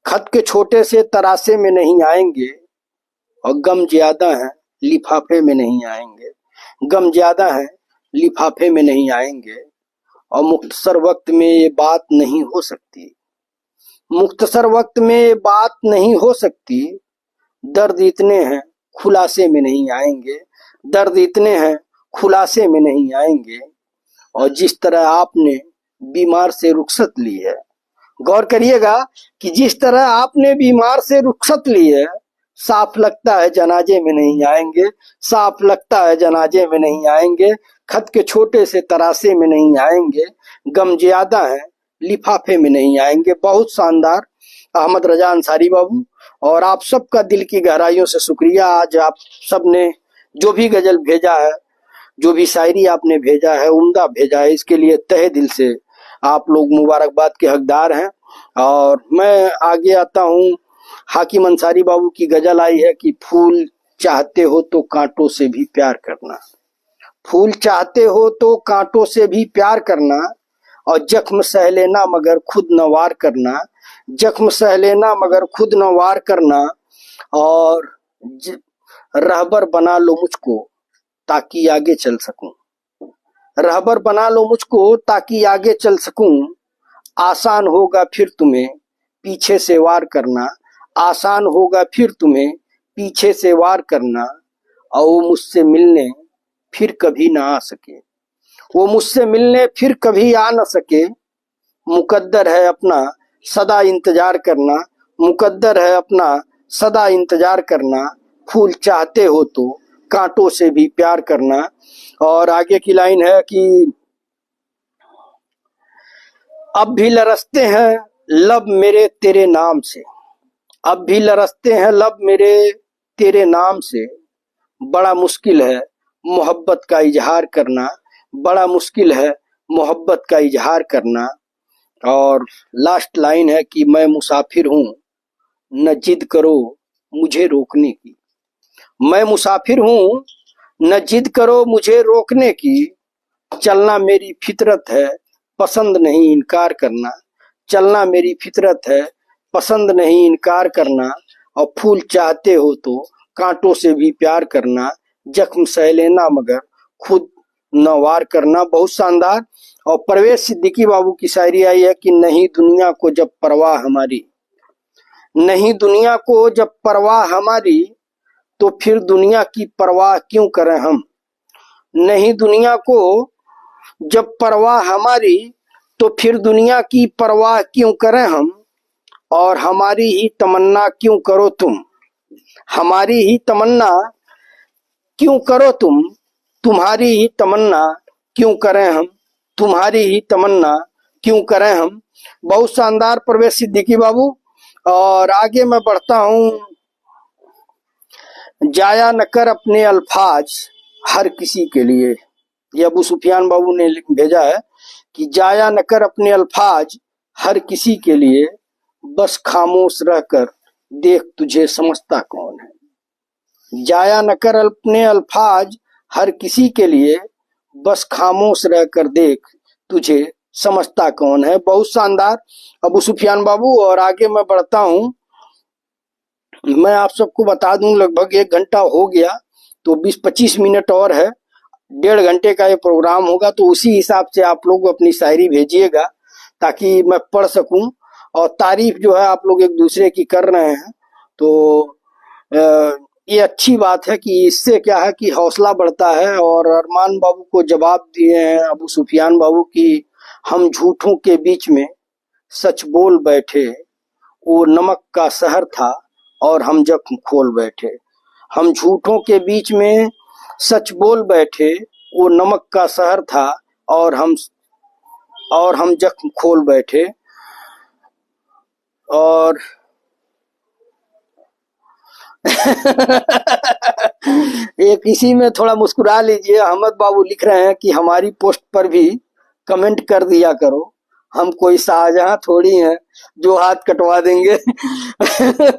खत के छोटे से तरासे में नहीं आएंगे, और गम ज्यादा है लिफाफे में नहीं आएंगे, गम ज्यादा है लिफाफे में नहीं आएंगे, और मुख्तसर वक्त में ये बात नहीं हो सकती, मुख्तसर वक्त में ये बात नहीं हो सकती, दर्द इतने हैं खुलासे में नहीं आएंगे, दर्द इतने हैं खुलासे में नहीं आएंगे। और जिस तरह आपने बीमार से रुखसत ली है, गौर करिएगा कि जिस तरह आपने बीमार से रुखसत ली है, साफ लगता है जनाजे में नहीं आएंगे, साफ लगता है जनाजे में नहीं आएंगे, खत के छोटे से तरासे में नहीं आएंगे, गम ज्यादा है लिफाफे में नहीं आएंगे। बहुत शानदार अहमद रजा अंसारी बाबू, और आप सबका दिल की गहराइयों से शुक्रिया। आज आप सबने जो भी गजल भेजा है, जो भी शायरी आपने भेजा है, उम्दा भेजा है, इसके लिए तहे दिल से आप लोग मुबारकबाद के हकदार हैं। और मैं आगे आता हूँ, हाकिम अंसारी बाबू की गजल आई है कि फूल चाहते हो तो कांटों से भी प्यार करना, फूल चाहते हो तो कांटों से भी प्यार करना, और जख्म सह लेना मगर खुद न वार करना, जख्म सह लेना मगर खुद न वार करना, और रहबर बना लो मुझको ताकि आगे चल सकूं, रहबर बना लो मुझको ताकि आगे चल सकूं, आसान होगा फिर तुम्हें पीछे से वार करना, आसान होगा फिर तुम्हें पीछे से वार करना, और वो मुझसे मिलने फिर कभी ना आ सके, वो मुझसे मिलने फिर कभी आ न सके, मुकद्दर है अपना सदा इंतजार करना, मुकद्दर है अपना सदा इंतजार करना, फूल चाहते हो तो कांटों से भी प्यार करना। और आगे की लाइन है कि अब भी लरसते हैं लब मेरे तेरे नाम से, अब भी लरसते हैं लब मेरे तेरे नाम से, बड़ा मुश्किल है मोहब्बत का इजहार करना, बड़ा मुश्किल है मोहब्बत का इजहार करना। और लास्ट लाइन है कि मैं मुसाफिर हूँ न जिद करो मुझे रोकने की, मैं मुसाफिर हूँ न जिद करो मुझे रोकने की, चलना मेरी फितरत है पसंद नहीं इनकार करना, चलना मेरी फितरत है पसंद नहीं इनकार करना, और फूल चाहते हो तो कांटों से भी प्यार करना, जख्म सह लेना मगर खुद न वार करना, बहुत शानदार। और परवेज सिद्दीकी बाबू की शायरी आई है कि नहीं दुनिया को जब परवाह हमारी, नहीं दुनिया को जब परवाह हमारी, तो फिर दुनिया की परवाह क्यों करें हम। नहीं दुनिया को जब परवाह हमारी, तो फिर दुनिया की परवाह क्यों करें हम। और हमारी ही तमन्ना क्यों करो तुम, हमारी ही तमन्ना क्यों करो तुम, तुम्हारी ही तमन्ना क्यों करें हम, तुम्हारी ही तमन्ना क्यों करें हम। बहुत शानदार परवेज सिद्दीकी बाबू। और आगे मैं बढ़ता हूँ। जाया न कर अपने अल्फाज हर किसी के लिए, ये अबू सुफियान बाबू ने भेजा है कि जाया न कर अपने अल्फाज हर किसी के लिए, बस खामोश रहकर देख तुझे समझता कौन है। जाया न कर अपने अल्फाज हर किसी के लिए, बस खामोश रहकर देख तुझे समझता कौन है। बहुत शानदार अबू सुफियान बाबू। और आगे मैं बढ़ता हूँ। मैं आप सबको बता दूं लगभग 1 घंटा हो गया, तो 20-25 मिनट और है, 1.5 घंटे का ये प्रोग्राम होगा। तो उसी हिसाब से आप लोग अपनी शायरी भेजिएगा ताकि मैं पढ़ सकूं। और तारीफ जो है आप लोग एक दूसरे की कर रहे हैं, तो ये अच्छी बात है कि इससे क्या है कि हौसला बढ़ता है। और अरमान बाबू को जवाब दिए हैं अबू सुफियान बाबू की, हम झूठों के बीच में सच बोल बैठे, वो नमक का शहर था और हम जख्म खोल बैठे। हम झूठों के बीच में सच बोल बैठे, वो नमक का शहर था और हम जख्म खोल बैठे। और एक इसी में थोड़ा मुस्कुरा लीजिए। अहमद बाबू लिख रहे हैं कि हमारी पोस्ट पर भी कमेंट कर दिया करो, हम कोई शाहजहां थोड़ी हैं जो हाथ कटवा देंगे।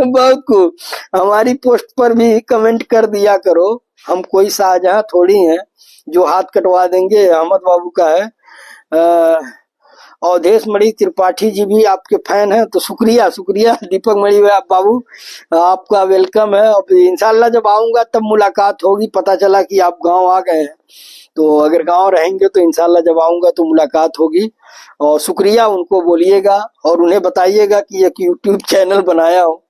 बहुत खूब, हमारी पोस्ट पर भी कमेंट कर दिया करो, हम कोई शाहजहां थोड़ी हैं जो हाथ कटवा देंगे। अहमद बाबू का है। अवधेश मणि त्रिपाठी जी भी आपके फैन हैं, तो शुक्रिया शुक्रिया दीपक मणि बाबू, आपका वेलकम है। अब इंशाल्लाह जब आऊंगा तब मुलाकात होगी। पता चला कि आप गांव आ गए हैं, तो अगर गांव रहेंगे तो इंशाल्लाह जब आऊंगा तो मुलाकात होगी। और शुक्रिया उनको बोलिएगा और उन्हें बताइएगा कि एक यूट्यूब चैनल बनाया हो,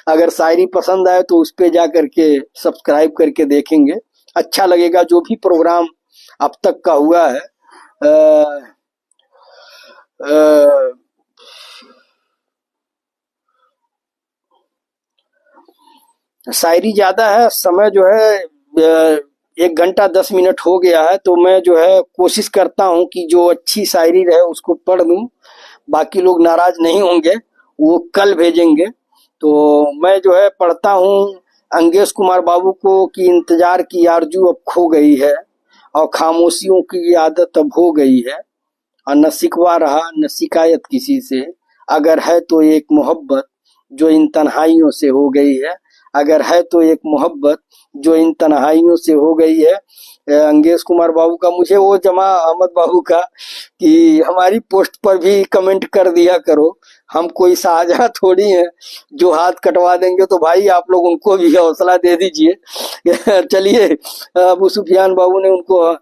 अगर शायरी पसंद आए तो उस पे जा करके सब्सक्राइब करके देखेंगे, अच्छा लगेगा। जो भी प्रोग्राम अब तक का हुआ है, शायरी ज्यादा है, समय जो है 1 घंटा 10 मिनट हो गया है, तो मैं जो है कोशिश करता हूँ कि जो अच्छी शायरी रहे उसको पढ़ दूं। बाकी लोग नाराज नहीं होंगे, वो कल भेजेंगे। तो मैं जो है पढ़ता हूँ अंगेश कुमार बाबू को कि इंतजार की आरजू अब खो गई है और खामोशियों की आदत अब हो गई है, और न शिकवा रहा न शिकायत किसी से, अगर है तो एक मोहब्बत जो इन तन्हाइयों से हो गई है, अगर है तो एक मोहब्बत जो इन तन्हाइयों से हो गई है। अंगेश कुमार बाबू का, मुझे वो जमा अहमद बाबू का कि हमारी पोस्ट पर भी कमेंट कर दिया करो, हम कोई शाहजहां थोड़ी हैं जो हाथ कटवा देंगे। तो भाई आप लोग उनको भी हौसला दे दीजिए। चलिए, अबू सुफियान बाबू ने उनको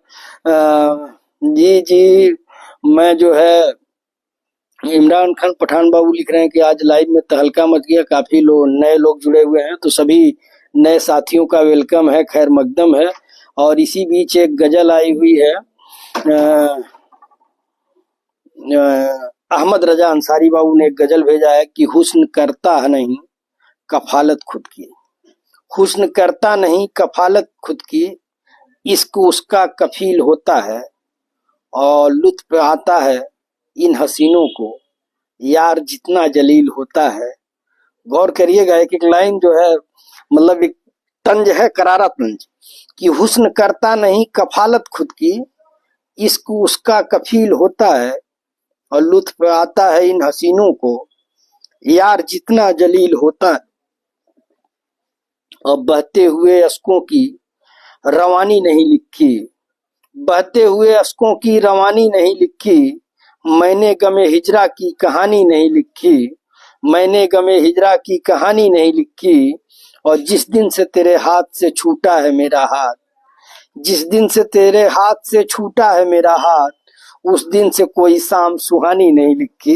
जी जी, मैं जो है इमरान खान पठान बाबू लिख रहे हैं कि आज लाइव में तहलका मच गया, काफी नए लोग जुड़े हुए हैं, तो सभी नए साथियों का वेलकम है, खैर मकदम है। और इसी बीच एक गजल आई हुई है, अहमद रजा अंसारी बाबू ने एक गजल भेजा है कि हुस्न करता है नहीं कफालत खुद की, हुस्न करता नहीं कफालत खुद की, इश्क उसका कफील होता है और लुत्फ आता है इन हसीनों को, यार जितना जलील होता है। गौर करिएगा, एक एक लाइन जो है मतलब एक तंज है, करारा तंज, कि हुस्न करता नहीं कफालत खुद की, इश्क उसका कफील होता है और लुत्फ आता है इन हसीनों को, यार जितना जलील होता है। और बहते हुए अश्कों की रवानी नहीं लिखी, बहते हुए अश्कों की रवानी नहीं लिखी, मैंने गमे हिजरा की कहानी नहीं लिखी, मैंने गमे हिजरा की कहानी नहीं लिखी, और जिस दिन से तेरे हाथ से छूटा है मेरा हाथ, जिस दिन से तेरे हाथ से छूटा है मेरा हाथ, उस दिन से कोई शाम सुहानी नहीं लिखी।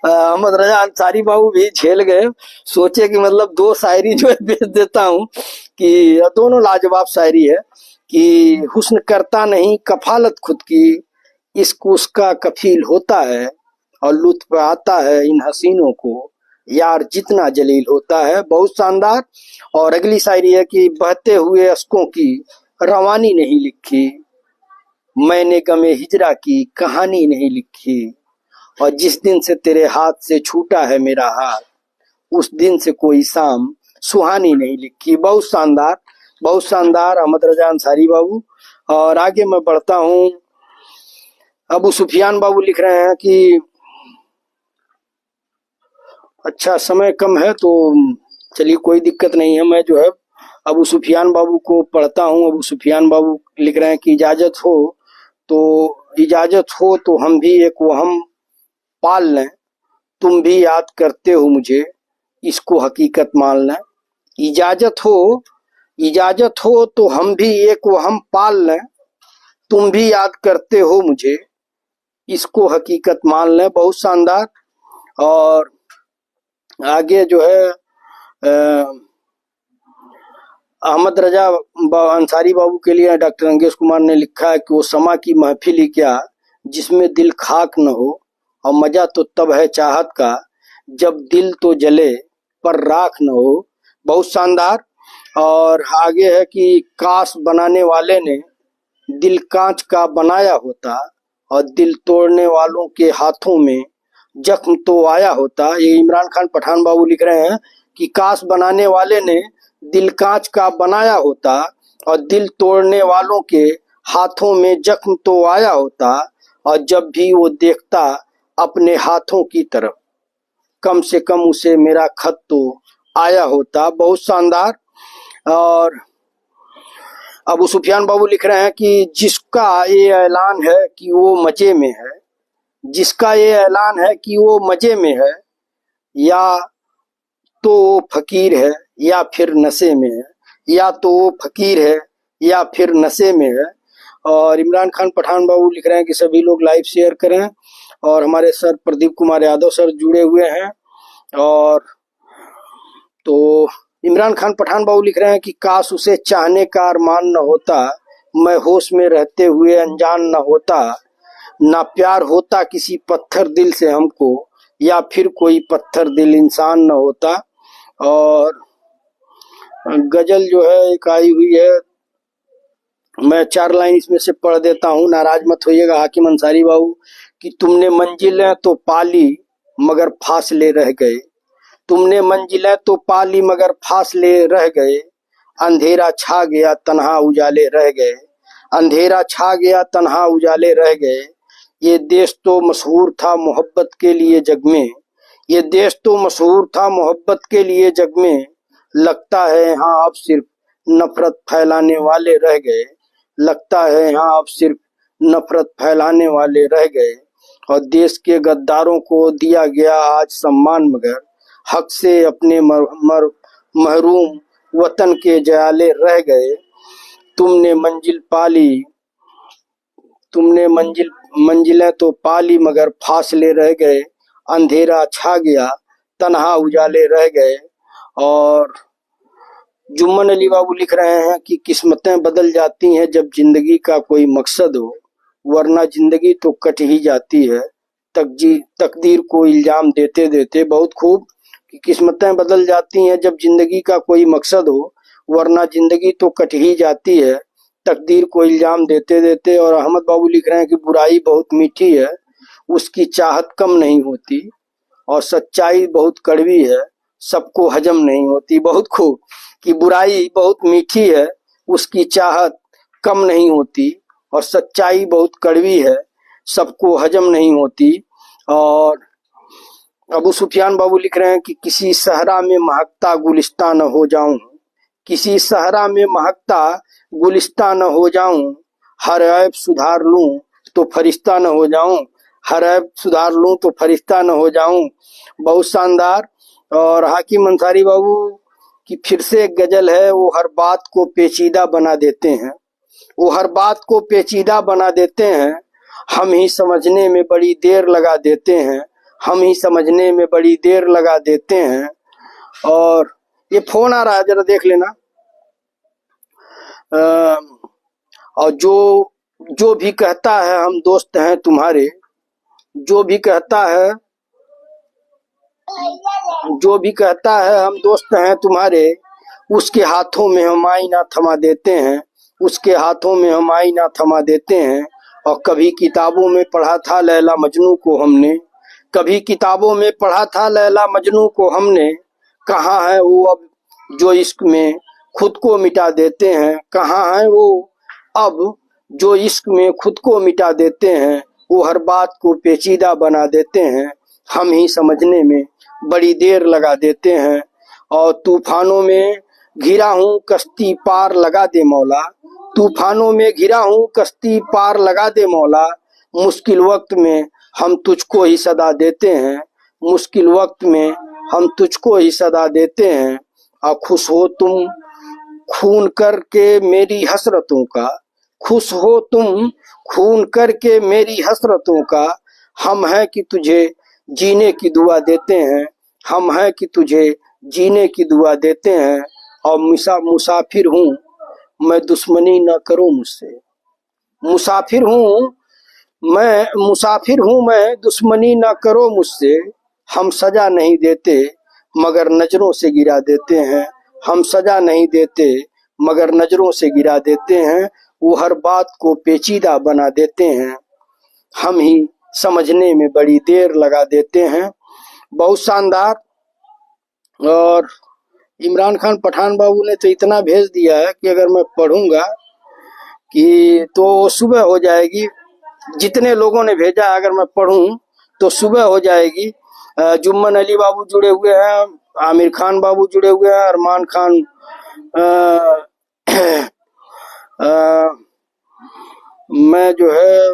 अहमद रजा अंसारी बाबू भी झेल गए। सोचे कि मतलब दो शायरी जो है भेज देता हूँ, कि दोनों लाजवाब शायरी है। कि हुस्न करता नहीं कफालत खुद की, इश्क उसका कफील होता है, और लुत्फ आता है इन हसीनों को, यार जितना जलील होता है। बहुत शानदार। और अगली शायरी है कि बहते हुए अश्कों की रवानी नहीं लिखी, मैंने गमे हिजरा की कहानी नहीं लिखी, और जिस दिन से तेरे हाथ से छूटा है मेरा हाथ, उस दिन से कोई शाम सुहानी नहीं लिखी। बहुत शानदार, बहुत शानदार अहमद रजा अंसारी बाबू। और आगे मैं बढ़ता हूँ। अबू सुफियान बाबू लिख रहे हैं कि अच्छा समय कम है तो चलिए कोई दिक्कत नहीं है, मैं जो है अबू सुफियान बाबू को पढ़ता हूँ। अबू सुफियान बाबू लिख रहे हैं कि इजाजत हो तो हम भी एक वहम पाल लें, तुम भी याद करते हो मुझे, इसको हकीकत मान लें। इजाजत हो तो हम भी एक वहम पाल लें, तुम भी याद करते हो मुझे, इसको हकीकत मान लें। बहुत शानदार। और आगे जो है अहमद रजा अंसारी बाबू के लिए डॉक्टर अंगेश कुमार ने लिखा है कि वो समा की महफिल ही क्या जिसमें दिल खाक न हो, और मजा तो तब है चाहत का जब दिल तो जले पर राख न हो। बहुत शानदार। और आगे है कि काश बनाने वाले ने दिल कांच का बनाया होता, और दिल तोड़ने वालों के हाथों में जख्म तो आया होता। ये इमरान खान पठान बाबू लिख रहे हैं कि काश बनाने वाले ने दिल कांच का बनाया होता, और दिल तोड़ने वालों के हाथों में जख्म तो आया होता, और जब भी वो देखता अपने हाथों की तरफ, कम से कम उसे मेरा खत तो आया होता। बहुत शानदार। और अबू सुफियान बाबू लिख रहे हैं कि जिसका ये ऐलान है कि वो मजे में है, जिसका ये ऐलान है कि वो मजे में है, या तो वो फकीर है या फिर नशे में है, या तो वो फकीर है या फिर नशे में है। और इमरान खान पठान बाबू लिख रहे हैं कि सभी लोग लाइव शेयर करें। और हमारे सर प्रदीप कुमार यादव सर जुड़े हुए हैं। और तो इमरान खान पठान बाबू लिख रहे हैं कि काश उसे चाहने का अरमान न होता, मैं होश में रहते हुए अनजान न होता, ना प्यार होता किसी पत्थर दिल से हमको, या फिर कोई पत्थर दिल इंसान न होता। और गजल जो है एक आई हुई है, मैं 4 लाइन इसमें से पढ़ देता हूँ, नाराज मत होइएगा हाकिम अंसारी बाबू। कि तुमने मंजिलें तो पाली मगर फासले रह गए, तुमने मंजिलें तो पाली मगर फासले रह गए, अंधेरा छा गया तन्हा उजाले रह गए, अंधेरा छा गया तन्हा उजाले रह गए। ये देश तो मशहूर था मोहब्बत के लिए जग में, ये देश तो मशहूर था मोहब्बत के लिए जग में, लगता है यहाँ अब सिर्फ नफरत फैलाने वाले रह गए, लगता है यहाँ अब सिर्फ नफरत फैलाने वाले रह गए। और देश के गद्दारों को दिया गया आज सम्मान, मगर हक से अपने महरूम वतन के जयाले रह गए। तुमने मंजिल पाली, तुमने मंजिलें तो पाली मगर फासले रह गए, अंधेरा छा गया तन्हा उजाले रह गए। और जुम्मन अली बाबू लिख रहे हैं कि किस्मतें बदल जाती हैं जब जिंदगी का कोई मकसद हो, वरना जिंदगी तो कट ही जाती है तकदीर को इल्जाम देते देते। बहुत खूब। कि किस्मतें बदल जाती हैं जब जिंदगी का कोई मकसद हो, वरना जिंदगी तो कट ही जाती है तकदीर को इल्जाम देते देते। और अहमद बाबू लिख रहे हैं कि बुराई बहुत मीठी है, उसकी चाहत कम नहीं होती, और सच्चाई बहुत कड़वी है, सबको हजम नहीं होती। बहुत खूब। कि बुराई बहुत मीठी है, उसकी चाहत कम नहीं होती, और सच्चाई बहुत कड़वी है, सबको हजम नहीं होती। और अबू सुफियान बाबू लिख रहे हैं कि किसी सहरा में महकता गुलिस्तान न हो जाऊं, किसी सहरा में महकता गुलिस्तान न हो जाऊं, हर ऐब सुधार लूं तो फरिश्ता न हो जाऊं, हर ऐब सुधार लूं तो फरिश्ता न हो जाऊं। बहुत शानदार। और हाकिम अंसारी बाबू की फिर से एक गजल है, वो हर बात को पेचीदा बना देते हैं, वो हर बात को पेचीदा बना देते हैं, हम ही समझने में बड़ी देर लगा देते हैं, हम ही समझने में बड़ी देर लगा देते हैं। और ये फोन आ रहा है, जरा देख लेना। और जो भी कहता है हम दोस्त हैं तुम्हारे, जो भी कहता है हम दोस्त हैं तुम्हारे, उसके हाथों में हम आईना थमा देते हैं, उसके हाथों में हम आईना थमा देते हैं। और कभी किताबों में पढ़ा था लैला मजनू को हमने, कभी किताबों में पढ़ा था लैला मजनू को हमने, कहाँ है वो अब जो इश्क में खुद को मिटा देते हैं, कहाँ है वो अब जो इश्क में खुद को मिटा देते हैं। वो हर बात को पेचीदा बना देते हैं, हम ही समझने में बड़ी देर लगा देते हैं। और तूफानों में घिरा हूँ कश्ती पार लगा दे मौला, तूफानों में घिरा हूँ कश्ती पार लगा दे मौला, मुश्किल वक्त में हम तुझको ही सदा देते हैं, मुश्किल वक्त में हम तुझको ही सदा देते हैं। और खुश हो तुम खून करके मेरी हसरतों का, खुश हो तुम खून करके मेरी हसरतों का, हम हैं कि तुझे जीने की दुआ देते हैं, हम हैं कि तुझे जीने की दुआ देते हैं। और मुसाफिर हूँ मैं, दुश्मनी न करो मुझसे, मुसाफिर हूँ मैं, दुश्मनी न करो मुझसे। हम सजा नहीं देते मगर नजरों से गिरा देते हैं, हम सजा नहीं देते मगर नजरों से गिरा देते हैं। वो हर बात को पेचीदा बना देते हैं, हम ही समझने में बड़ी देर लगा देते हैं। बहुत शानदार। और इमरान खान पठान बाबू ने तो इतना भेज दिया है कि अगर मैं पढ़ूंगा कि तो सुबह हो जाएगी। जितने लोगों ने भेजा है अगर मैं पढ़ूं तो सुबह हो जाएगी। जुम्मन अली बाबू जुड़े हुए हैं, आमिर खान बाबू जुड़े हुए हैं, अरमान खान मैं जो है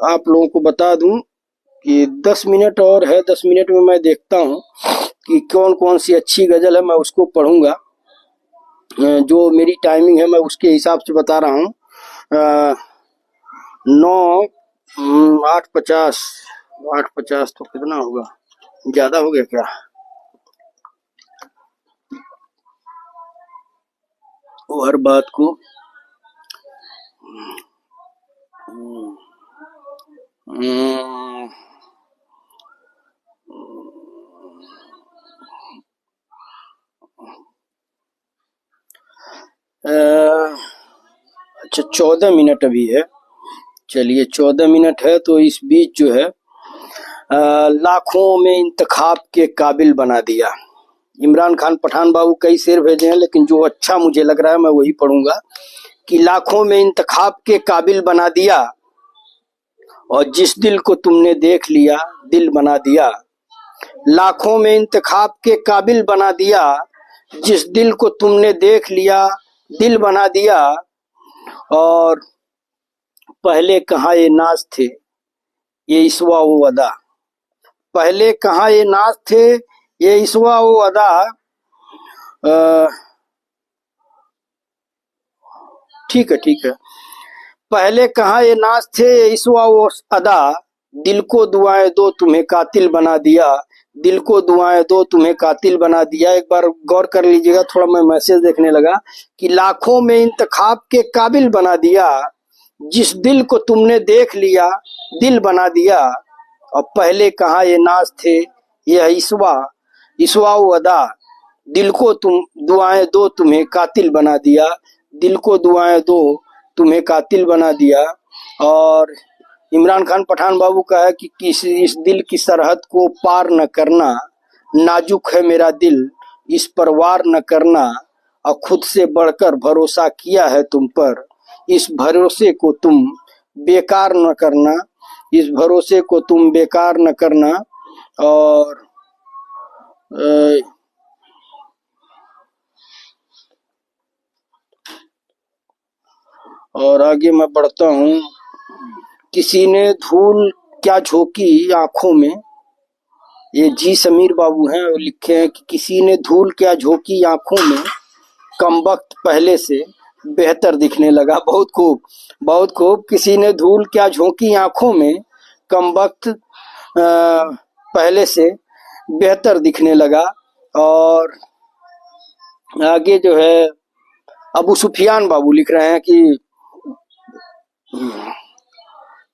आप लोगों को बता दूं कि 10 मिनट और है, 10 मिनट में मैं देखता हूं कि कौन कौन सी अच्छी गजल है, मैं उसको पढ़ूंगा। जो मेरी टाइमिंग है मैं उसके हिसाब से बता रहा हूँ। 8:50 तो कितना होगा, ज्यादा हो गया क्या? वो हर बात को अच्छा 14 मिनट अभी है। चलिए 14 मिनट है तो इस बीच जो है लाखों में इंतखाब के काबिल बना दिया। इमरान खान पठान बाबू कई शेर भेजे हैं, लेकिन जो अच्छा मुझे लग रहा है मैं वही पढ़ूंगा। कि लाखों में इंतखाब के काबिल बना दिया, और जिस दिल को तुमने देख लिया दिल बना दिया। लाखों में इंतखाब के काबिल बना दिया, जिस दिल को तुमने देख लिया दिल बना दिया। और पहले कहाँ ये नाज थे ये इस्वा वो अदा, पहले कहाँ ये नाज थे ये इस्वा वो अदा। ठीक है। पहले कहाँ ये नाज थे ये इस्वा वो अदा, दिल को दुआएं दो तुम्हें कातिल बना दिया, दिल को दुआएं दो तुम्हें कातिल बना दिया। एक बार गौर कर लीजिएगा, थोड़ा मैं मैसेज देखने लगा कि लाखों में इंतखाब के काबिल बना दिया, जिस दिल को तुमने देख लिया दिल बना दिया। और पहले कहाँ ये नाज थे ये इस्वा वो अदा, दिल को तुम दुआएं दो तुम्हें कातिल बना दिया, दिल को दुआएं दो तुम्हें कातिल बना दिया। और इमरान खान पठान बाबू का है कि इस दिल की सरहद को पार न करना, नाजुक है मेरा दिल इस पर वार न करना। और खुद से बढ़कर भरोसा किया है तुम पर, इस भरोसे को तुम बेकार न करना, इस भरोसे को तुम बेकार न करना। और आगे मैं बढ़ता हूँ। किसी ने धूल क्या झोंकी आंखों में, ये जी समीर बाबू हैं, वो लिखे हैं कि किसी ने धूल क्या झोंकी आंखों में, कमबख्त पहले से बेहतर दिखने लगा। बहुत खूब, बहुत खूब। किसी ने धूल क्या झोंकी आंखों में, कमबख्त पहले से बेहतर दिखने लगा। और आगे जो है अबू सुफियान बाबू लिख रहे हैं कि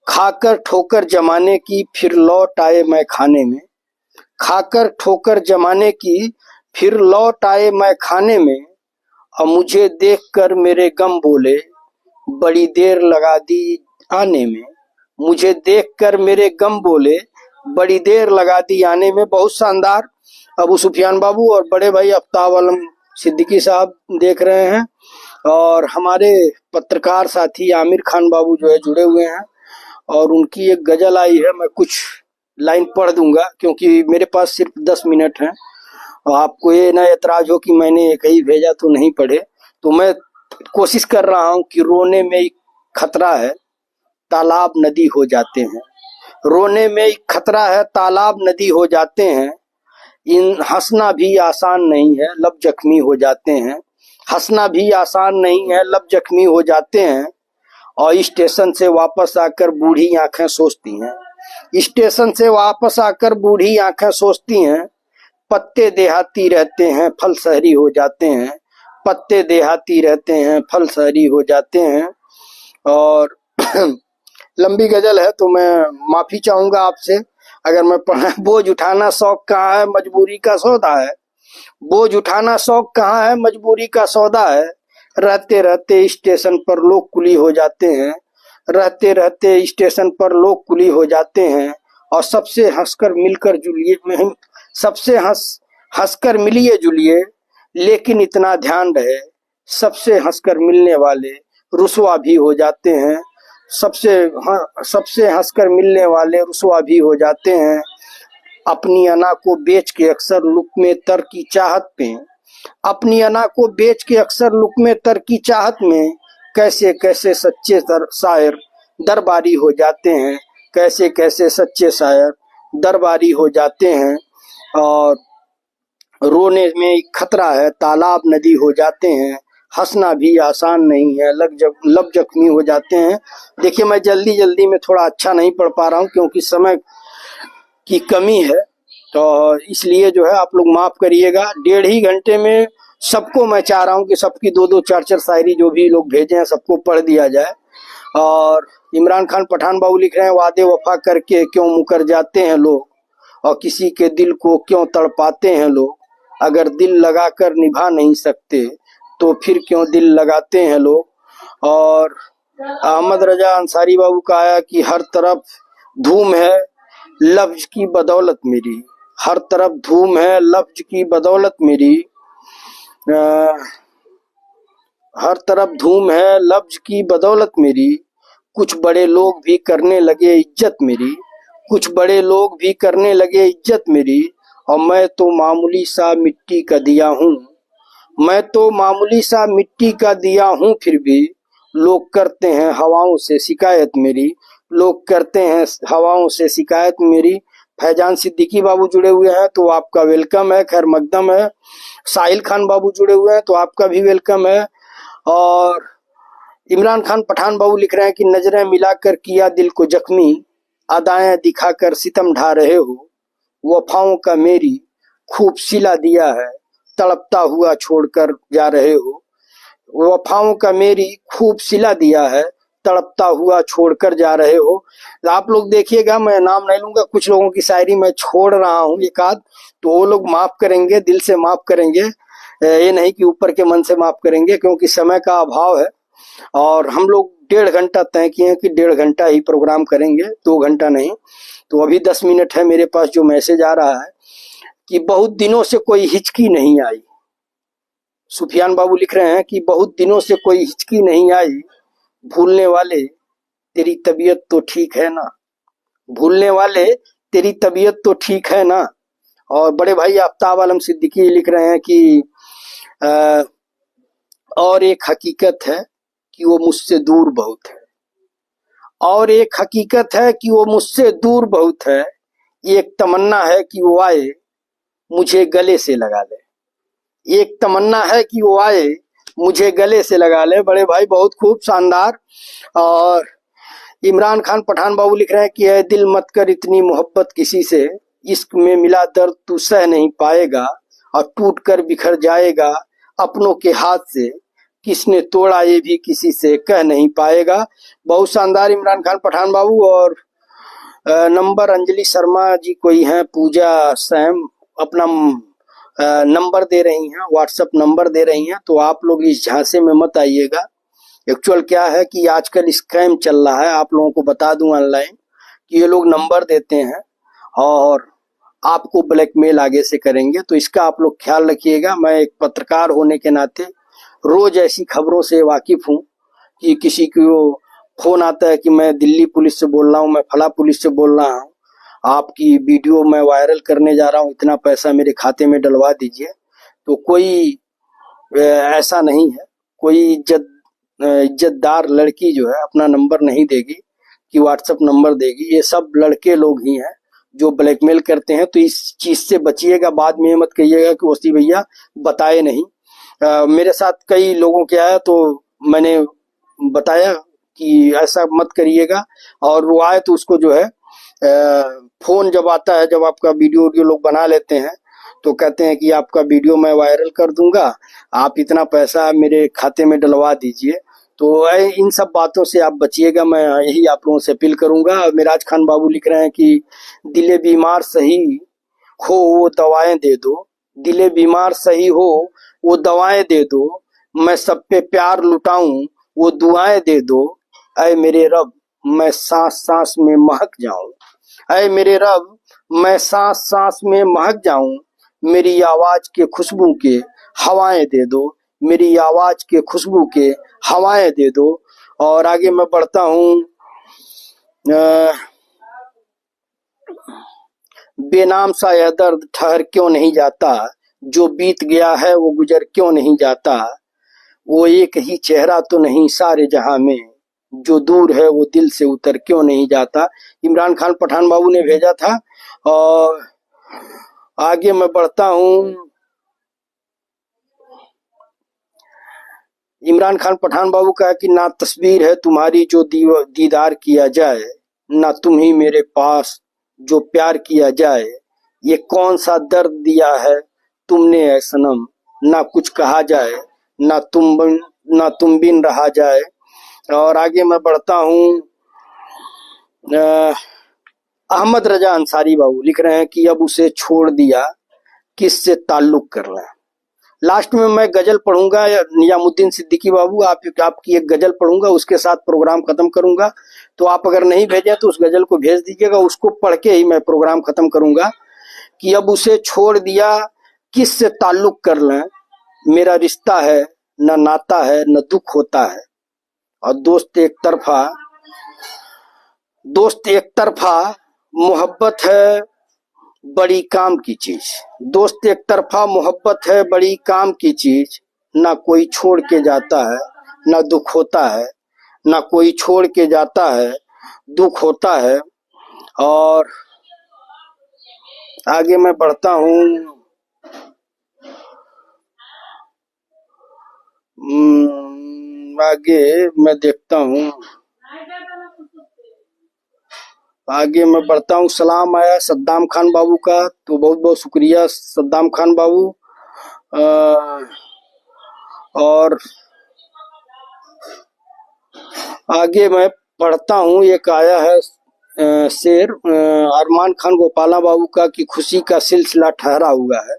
खाकर ठोकर जमाने की फिर लौट आए मैं खाने में, खाकर ठोकर जमाने की फिर लौट आए मैं खाने में, और मुझे देखकर मेरे गम बोले बड़ी देर लगा दी आने में, मुझे देखकर मेरे गम बोले बड़ी देर लगा दी आने में। बहुत शानदार अबू सुफियान बाबू और बड़े भाई आफ्ताब आलम सिद्दीकी साहब देख रहे हैं, और हमारे पत्रकार साथी आमिर खान बाबू जो है जुड़े हुए हैं, और उनकी एक गजल आई है, मैं कुछ लाइन पढ़ दूंगा क्योंकि मेरे पास सिर्फ 10 मिनट हैं, और आपको ये ना एतराज हो कि मैंने एक ही भेजा तो नहीं पढ़े। तो मैं कोशिश कर रहा हूं कि रोने में एक खतरा है, तालाब नदी हो जाते हैं, रोने में एक खतरा है, तालाब नदी हो जाते हैं, इन हंसना भी आसान नहीं है, लब जख्मी हो जाते हैं, हंसना भी आसान नहीं है, लब जख्मी हो जाते हैं, और स्टेशन से वापस आकर बूढ़ी आंखें सोचती हैं, स्टेशन से वापस आकर बूढ़ी आंखें सोचती हैं, पत्ते देहाती रहते हैं फल शहरी हो जाते हैं, पत्ते देहाती रहते हैं फल शहरी हो जाते हैं। और लंबी गजल है तो मैं माफी चाहूंगा आपसे अगर मैं पढ़ा। बोझ उठाना शौक कहाँ है, मजबूरी का सौदा है, बोझ उठाना शौक कहाँ है, मजबूरी का सौदा है, रहते रहते स्टेशन पर लोग कुली हो जाते हैं, रहते रहते स्टेशन पर लोग कुली हो जाते हैं, और सबसे हंसकर मिलकर जुलिए, सबसे हंसकर मिलिए जुलिए, लेकिन इतना ध्यान रहे सबसे हंसकर मिलने वाले रुसवा भी हो जाते हैं, सबसे हंसकर मिलने वाले रुसवा भी हो जाते हैं। अपनी अना को बेच के अक्सर लुक्मे तर की चाहत में, अपनी अना को बेच के अक्सर लुक्मे तर की चाहत में, कैसे कैसे सच्चे शायर दरबारी हो जाते हैं, कैसे कैसे सच्चे शायर दरबारी हो जाते हैं। और रोने में एक खतरा है, तालाब नदी हो जाते हैं, हंसना भी आसान नहीं है, लब जख्मी हो जाते हैं। देखिए मैं जल्दी जल्दी में थोड़ा अच्छा नहीं पढ़ पा रहा हूँ क्योंकि समय की कमी है, तो इसलिए जो है आप लोग माफ करिएगा। 1.5 घंटे में सबको मैं चाह रहा हूँ कि सबकी 2-2 4-4 शायरी जो भी लोग भेजे हैं सबको पढ़ दिया जाए। और इमरान खान पठान बाबू लिख रहे हैं वादे वफा करके क्यों मुकर जाते हैं लोग, और किसी के दिल को क्यों तड़पाते हैं लोग, अगर दिल लगाकर निभा नहीं सकते तो फिर क्यों दिल लगाते हैं लोग। और अहमद रजा अंसारी बाबू का आया कि हर तरफ धूम है लफ्ज की बदौलत मेरी, हर तरफ धूम है लफ्ज की बदौलत मेरी, हर तरफ धूम है लफ्ज की बदौलत मेरी, कुछ बड़े लोग भी करने लगे इज्जत मेरी, कुछ बड़े लोग भी करने लगे इज्जत मेरी, और मैं तो मामूली सा मिट्टी का दिया हूँ, मैं तो मामूली सा मिट्टी का दिया हूँ, फिर भी लोग करते हैं हवाओं से शिकायत मेरी, लोग करते हैं हवाओं से शिकायत मेरी। फैजान सिद्दीकी बाबू जुड़े हुए हैं तो आपका वेलकम है, खैर मकदम है। साहिल खान बाबू जुड़े हुए हैं तो आपका भी वेलकम है। और इमरान खान पठान बाबू लिख रहे हैं कि नजरें मिलाकर किया दिल को जख्मी, अदाएं दिखाकर सितम ढा रहे हो, वफाओं का मेरी खूब सिला दिया है, तड़पता हुआ छोड़कर जा रहे हो, वफाओं का मेरी खूब सिला दिया है, तड़पता हुआ छोड़कर जा रहे हो। आप लोग देखिएगा, मैं नाम नहीं लूंगा, कुछ लोगों की शायरी मैं छोड़ रहा हूँ एक आध, तो वो लोग माफ करेंगे, दिल से माफ करेंगे, ये नहीं कि ऊपर के मन से माफ करेंगे, क्योंकि समय का अभाव है। और हम लोग 1.5 घंटा तय किए हैं कि 1.5 घंटा ही प्रोग्राम करेंगे, 2 घंटा नहीं। तो अभी 10 मिनट है मेरे पास। जो मैसेज आ रहा है कि बहुत दिनों से कोई हिचकी नहीं आई, सुफियान बाबू लिख रहे हैं कि बहुत दिनों से कोई हिचकी नहीं आई, भूलने वाले तेरी तबीयत तो ठीक है ना, भूलने वाले तेरी तबीयत तो ठीक है ना। और बड़े भाई आफ्ताब आलम सिद्दीकी लिख रहे हैं कि और एक हकीकत है कि वो मुझसे दूर बहुत है, और एक हकीकत है कि वो मुझसे दूर बहुत है, एक तमन्ना है कि वो आए मुझे गले से लगा ले, एक तमन्ना है कि वो आए मुझे गले से लगा ले। बड़े भाई बहुत खूब शानदार। और इमरान खान पठान बाबू लिख रहे हैं कि है दिल मत कर इतनी मोहब्बत किसी से, इश्क में मिला दर्द तू सह नहीं पाएगा और टूट कर बिखर जाएगा अपनों के हाथ से, किसने तोड़ा ये भी किसी से कह नहीं पाएगा। बहुत शानदार इमरान खान पठान बाबू। और नंबर अंजलि शर्मा जी कोई हैं, पूजा सैम अपना नंबर दे रही हैं, व्हाट्सएप नंबर दे रही हैं। तो आप लोग इस झांसे में मत आइएगा। एक्चुअल क्या है कि आजकल स्कैम चल रहा है। आप लोगों को बता दूं ऑनलाइन कि ये लोग नंबर देते हैं और आपको ब्लैकमेल आगे से करेंगे, तो इसका आप लोग ख्याल रखिएगा। मैं एक पत्रकार होने के नाते रोज ऐसी खबरों से वाकिफ हूँ कि किसी को फोन आता है कि मैं दिल्ली पुलिस से बोल रहा हूँ, मैं फला पुलिस से बोल रहा हूँ, आपकी वीडियो मैं वायरल करने जा रहा हूँ, इतना पैसा मेरे खाते में डलवा दीजिए। तो कोई ऐसा नहीं है, कोई इज्जतदार लड़की जो है अपना नंबर नहीं देगी कि व्हाट्सएप नंबर देगी। ये सब लड़के लोग ही हैं जो ब्लैकमेल करते हैं। तो इस चीज से बचिएगा। बाद में मत कहिएगा कि ओसी भैया बताए नहीं। मेरे साथ कई लोगों के आया तो मैंने बताया कि ऐसा मत करिएगा। और वो आए तो उसको जो है फोन जब आता है, जब आपका वीडियो लोग बना लेते हैं तो कहते हैं कि आपका वीडियो मैं वायरल कर दूंगा, आप इतना पैसा मेरे खाते में डलवा दीजिए। तो इन सब बातों से आप बचिएगा, मैं यही आप लोगों से अपील करूंगा। मिराज खान बाबू लिख रहे हैं कि दिले बीमार सही हो वो दवाएं दे दो, दिले बीमार सही हो वो दवाएं दे दो, मैं सब पे प्यार लुटाऊं वो दुआएं दे दो, ऐ मेरे रब मैं सांस सांस में महक जाऊं, ऐ मेरे रब मैं सांस सांस में महक जाऊं, मेरी आवाज के खुशबू के हवाएं दे दो, मेरी आवाज के खुशबू के हवाएं दे दो। और आगे मैं बढ़ता हूँ। बेनाम सा यह दर्द ठहर क्यों नहीं जाता, जो बीत गया है वो गुजर क्यों नहीं जाता, वो एक ही चेहरा तो नहीं सारे जहां में, जो दूर है वो दिल से उतर क्यों नहीं जाता। इमरान खान पठान बाबू ने भेजा था। और आगे मैं बढ़ता हूँ। इमरान खान पठान बाबू का कि ना तस्वीर है तुम्हारी जो दीदार किया जाए, ना तुम ही मेरे पास जो प्यार किया जाए, ये कौन सा दर्द दिया है तुमने ऐ सनम, ना कुछ कहा जाए ना तुम बिन रहा जाए। और आगे मैं बढ़ता हूँ। अहमद रजा अंसारी बाबू लिख रहे हैं कि अब उसे छोड़ दिया किससे ताल्लुक करना है। लास्ट में मैं गजल पढ़ूंगा, निजामुद्दीन सिद्दीकी बाबू आपकी एक गजल पढ़ूंगा, उसके साथ प्रोग्राम खत्म करूंगा। तो आप अगर नहीं भेजे तो उस गजल को भेज दीजिएगा, उसको पढ़ के ही मैं प्रोग्राम खत्म करूंगा। कि अब उसे छोड़ दिया किससे ताल्लुक कर लें, मेरा रिश्ता है न नाता है न दुख होता है, और दोस्त एक तरफा मोहब्बत है बड़ी काम की चीज, दोस्त एक तरफा मोहब्बत है बड़ी काम की चीज, ना कोई छोड़ के जाता है ना दुख होता है, ना कोई छोड़ के जाता है दुख होता है। और आगे मैं बढ़ता हूँ। आगे मैं देखता हूँ, आगे मैं बढ़ता हूँ। सलाम आया सद्दाम खान बाबू का, तो बहुत बहुत शुक्रिया सद्दाम खान बाबू। और आगे मैं पढ़ता हूँ। एक आया है शेर अरमान खान गोपाला बाबू का कि खुशी का सिलसिला ठहरा हुआ है,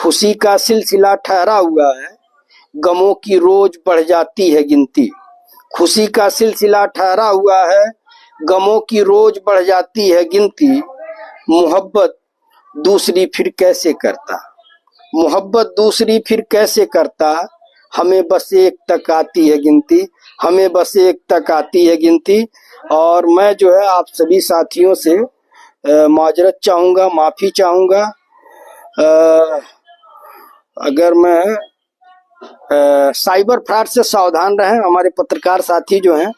खुशी का सिलसिला ठहरा हुआ है, गमों की रोज बढ़ जाती है गिनती, खुशी का सिलसिला ठहरा हुआ है, गमों की रोज बढ़ जाती है गिनती, मोहब्बत दूसरी फिर कैसे करता, मोहब्बत दूसरी फिर कैसे करता, हमें बस एक तक आती है गिनती, हमें बस एक तक आती है गिनती। और मैं जो है आप सभी साथियों से माजरत चाहूँगा, माफ़ी चाहूँगा। अगर मैं साइबर फ्रॉड से सावधान रहें। हमारे पत्रकार साथी जो हैं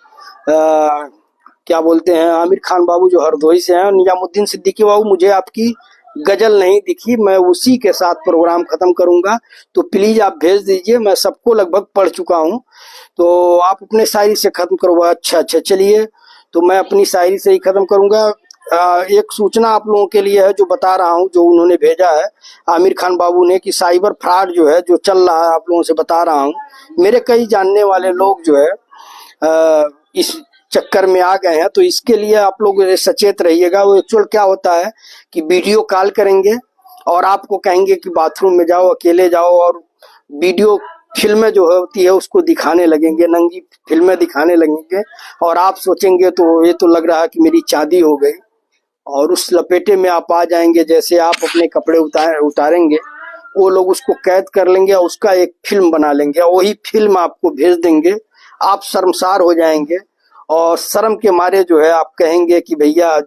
क्या बोलते हैं, आमिर खान बाबू जो हरदोई से हैं, निजामुद्दीन सिद्दीकी बाबू, मुझे आपकी गजल नहीं दिखी, मैं उसी के साथ प्रोग्राम खत्म करूंगा। तो प्लीज आप भेज दीजिए, मैं सबको लगभग पढ़ चुका हूँ, तो आप अपने शायरी से खत्म करो। अच्छा चलिए, तो मैं अपनी शायरी से ही खत्म करूंगा। एक सूचना आप लोगों के लिए है जो बता रहा हूँ, जो उन्होंने भेजा है आमिर खान बाबू ने, कि साइबर फ्रॉड जो है जो चल रहा है, आप लोगों से बता रहा हूँ। मेरे कई जानने वाले लोग जो है इस चक्कर में आ गए हैं, तो इसके लिए आप लोग सचेत रहिएगा। वो एक्चुअल क्या होता है कि वीडियो कॉल करेंगे और आपको कहेंगे कि बाथरूम में जाओ, अकेले जाओ, और वीडियो फिल्में जो होती है उसको दिखाने लगेंगे, नंगी फिल्में दिखाने लगेंगे, और आप सोचेंगे तो ये तो लग रहा है कि मेरी चांदी हो गई, और उस लपेटे में आप आ जाएंगे। जैसे आप अपने कपड़े उतारेंगे, वो लोग उसको कैद कर लेंगे और उसका एक फिल्म बना लेंगे, और वही फिल्म आपको भेज देंगे। आप शर्मसार हो जाएंगे, और शर्म के मारे जो है आप कहेंगे कि भैया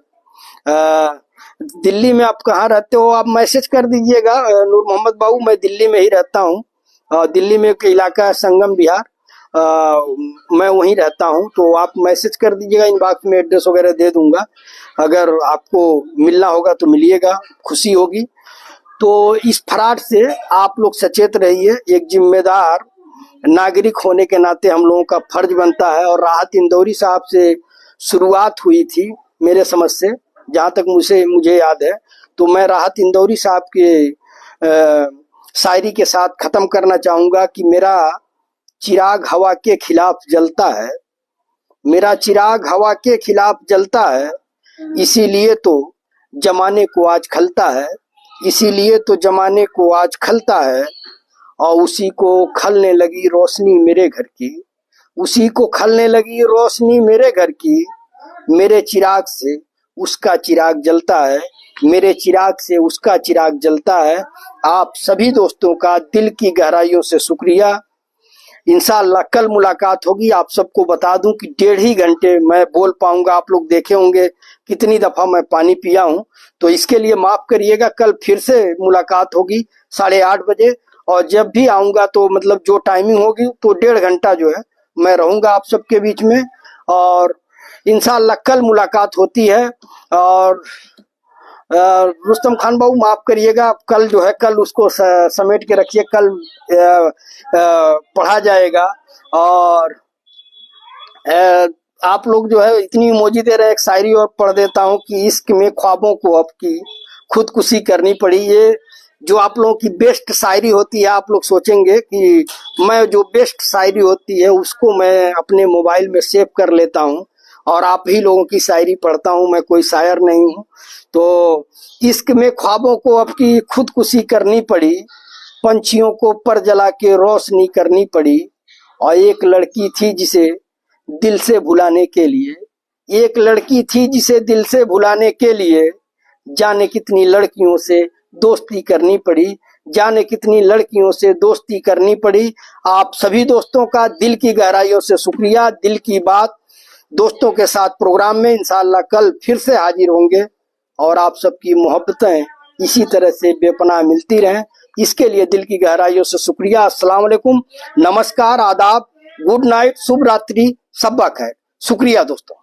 दिल्ली में आप कहाँ रहते हो, आप मैसेज कर दीजिएगा। नूर मोहम्मद बाबू, मैं दिल्ली में ही रहता हूँ। दिल्ली में एक इलाका है संगम विहार, मैं वहीं रहता हूँ। तो आप मैसेज कर दीजिएगा, इनबॉक्स में एड्रेस वगैरह दे दूंगा। अगर आपको मिलना होगा तो मिलिएगा, खुशी होगी। तो इस फ्रॉड से आप लोग सचेत रहिए। एक जिम्मेदार नागरिक होने के नाते हम लोगों का फर्ज बनता है। और राहत इंदौरी साहब से शुरुआत हुई थी मेरे समझ से, जहाँ तक मुझे याद है। तो मैं राहत इंदौरी साहब के शायरी के साथ खत्म करना चाहूंगा कि मेरा चिराग हवा के खिलाफ जलता है, मेरा चिराग हवा के खिलाफ जलता है, इसीलिए तो जमाने को आज खलता है, इसीलिए तो जमाने को आज खलता है। और उसी को खलने लगी रोशनी मेरे घर की, उसी को खलने लगी रोशनी मेरे घर की, मेरे चिराग से उसका चिराग जलता है, मेरे चिराग से उसका चिराग जलता है। आप सभी दोस्तों का दिल की गहराइयों से शुक्रिया। इंशाअल्लाह कल मुलाकात होगी। आप सबको बता दूं कि 1.5 घंटे मैं बोल पाऊंगा। आप लोग देखे होंगे कितनी दफा मैं पानी पिया हूं, तो इसके लिए माफ करिएगा। कल फिर से मुलाकात होगी 8:30 बजे, और जब भी आऊंगा तो मतलब जो टाइमिंग होगी तो 1.5 घंटा जो है मैं रहूंगा आप सबके बीच में। और इंशाअल्लाह कल मुलाकात होती है। और रुस्तम खान बाबू माफ करिएगा, कल जो है कल उसको समेट के रखिए, कल पढ़ा जाएगा। और आप लोग जो है इतनी इमोजी दे रहे हैं, एक शायरी और पढ़ देता हूँ कि इश्क में ख्वाबों को अब की खुदकुशी करनी पड़ी। ये जो आप लोगों की बेस्ट शायरी होती है, आप लोग सोचेंगे कि मैं जो बेस्ट शायरी होती है उसको मैं अपने मोबाइल में सेव कर लेता हूँ और आप ही लोगों की शायरी पढ़ता हूँ, मैं कोई शायर नहीं हूँ। तो इश्क में ख्वाबों को अब की खुदकुशी करनी पड़ी, पंछियों को पर जला के रोशनी करनी पड़ी। और एक लड़की थी जिसे दिल से भुलाने के लिए, एक लड़की थी जिसे दिल से भुलाने के लिए, जाने कितनी लड़कियों से दोस्ती करनी पड़ी, जाने कितनी लड़कियों से दोस्ती करनी पड़ी। आप सभी दोस्तों का दिल की गहराइयों से शुक्रिया। दिल की बात दोस्तों के साथ प्रोग्राम में इंशाअल्लाह कल फिर से हाजिर होंगे, और आप सबकी मोहब्बतें इसी तरह से बेपनाह मिलती रहें, इसके लिए दिल की गहराइयों से शुक्रिया। अस्सलाम वालेकुम, नमस्कार, आदाब, गुड नाइट, शुभ रात्रि, सब्बा खैर। शुक्रिया दोस्तों।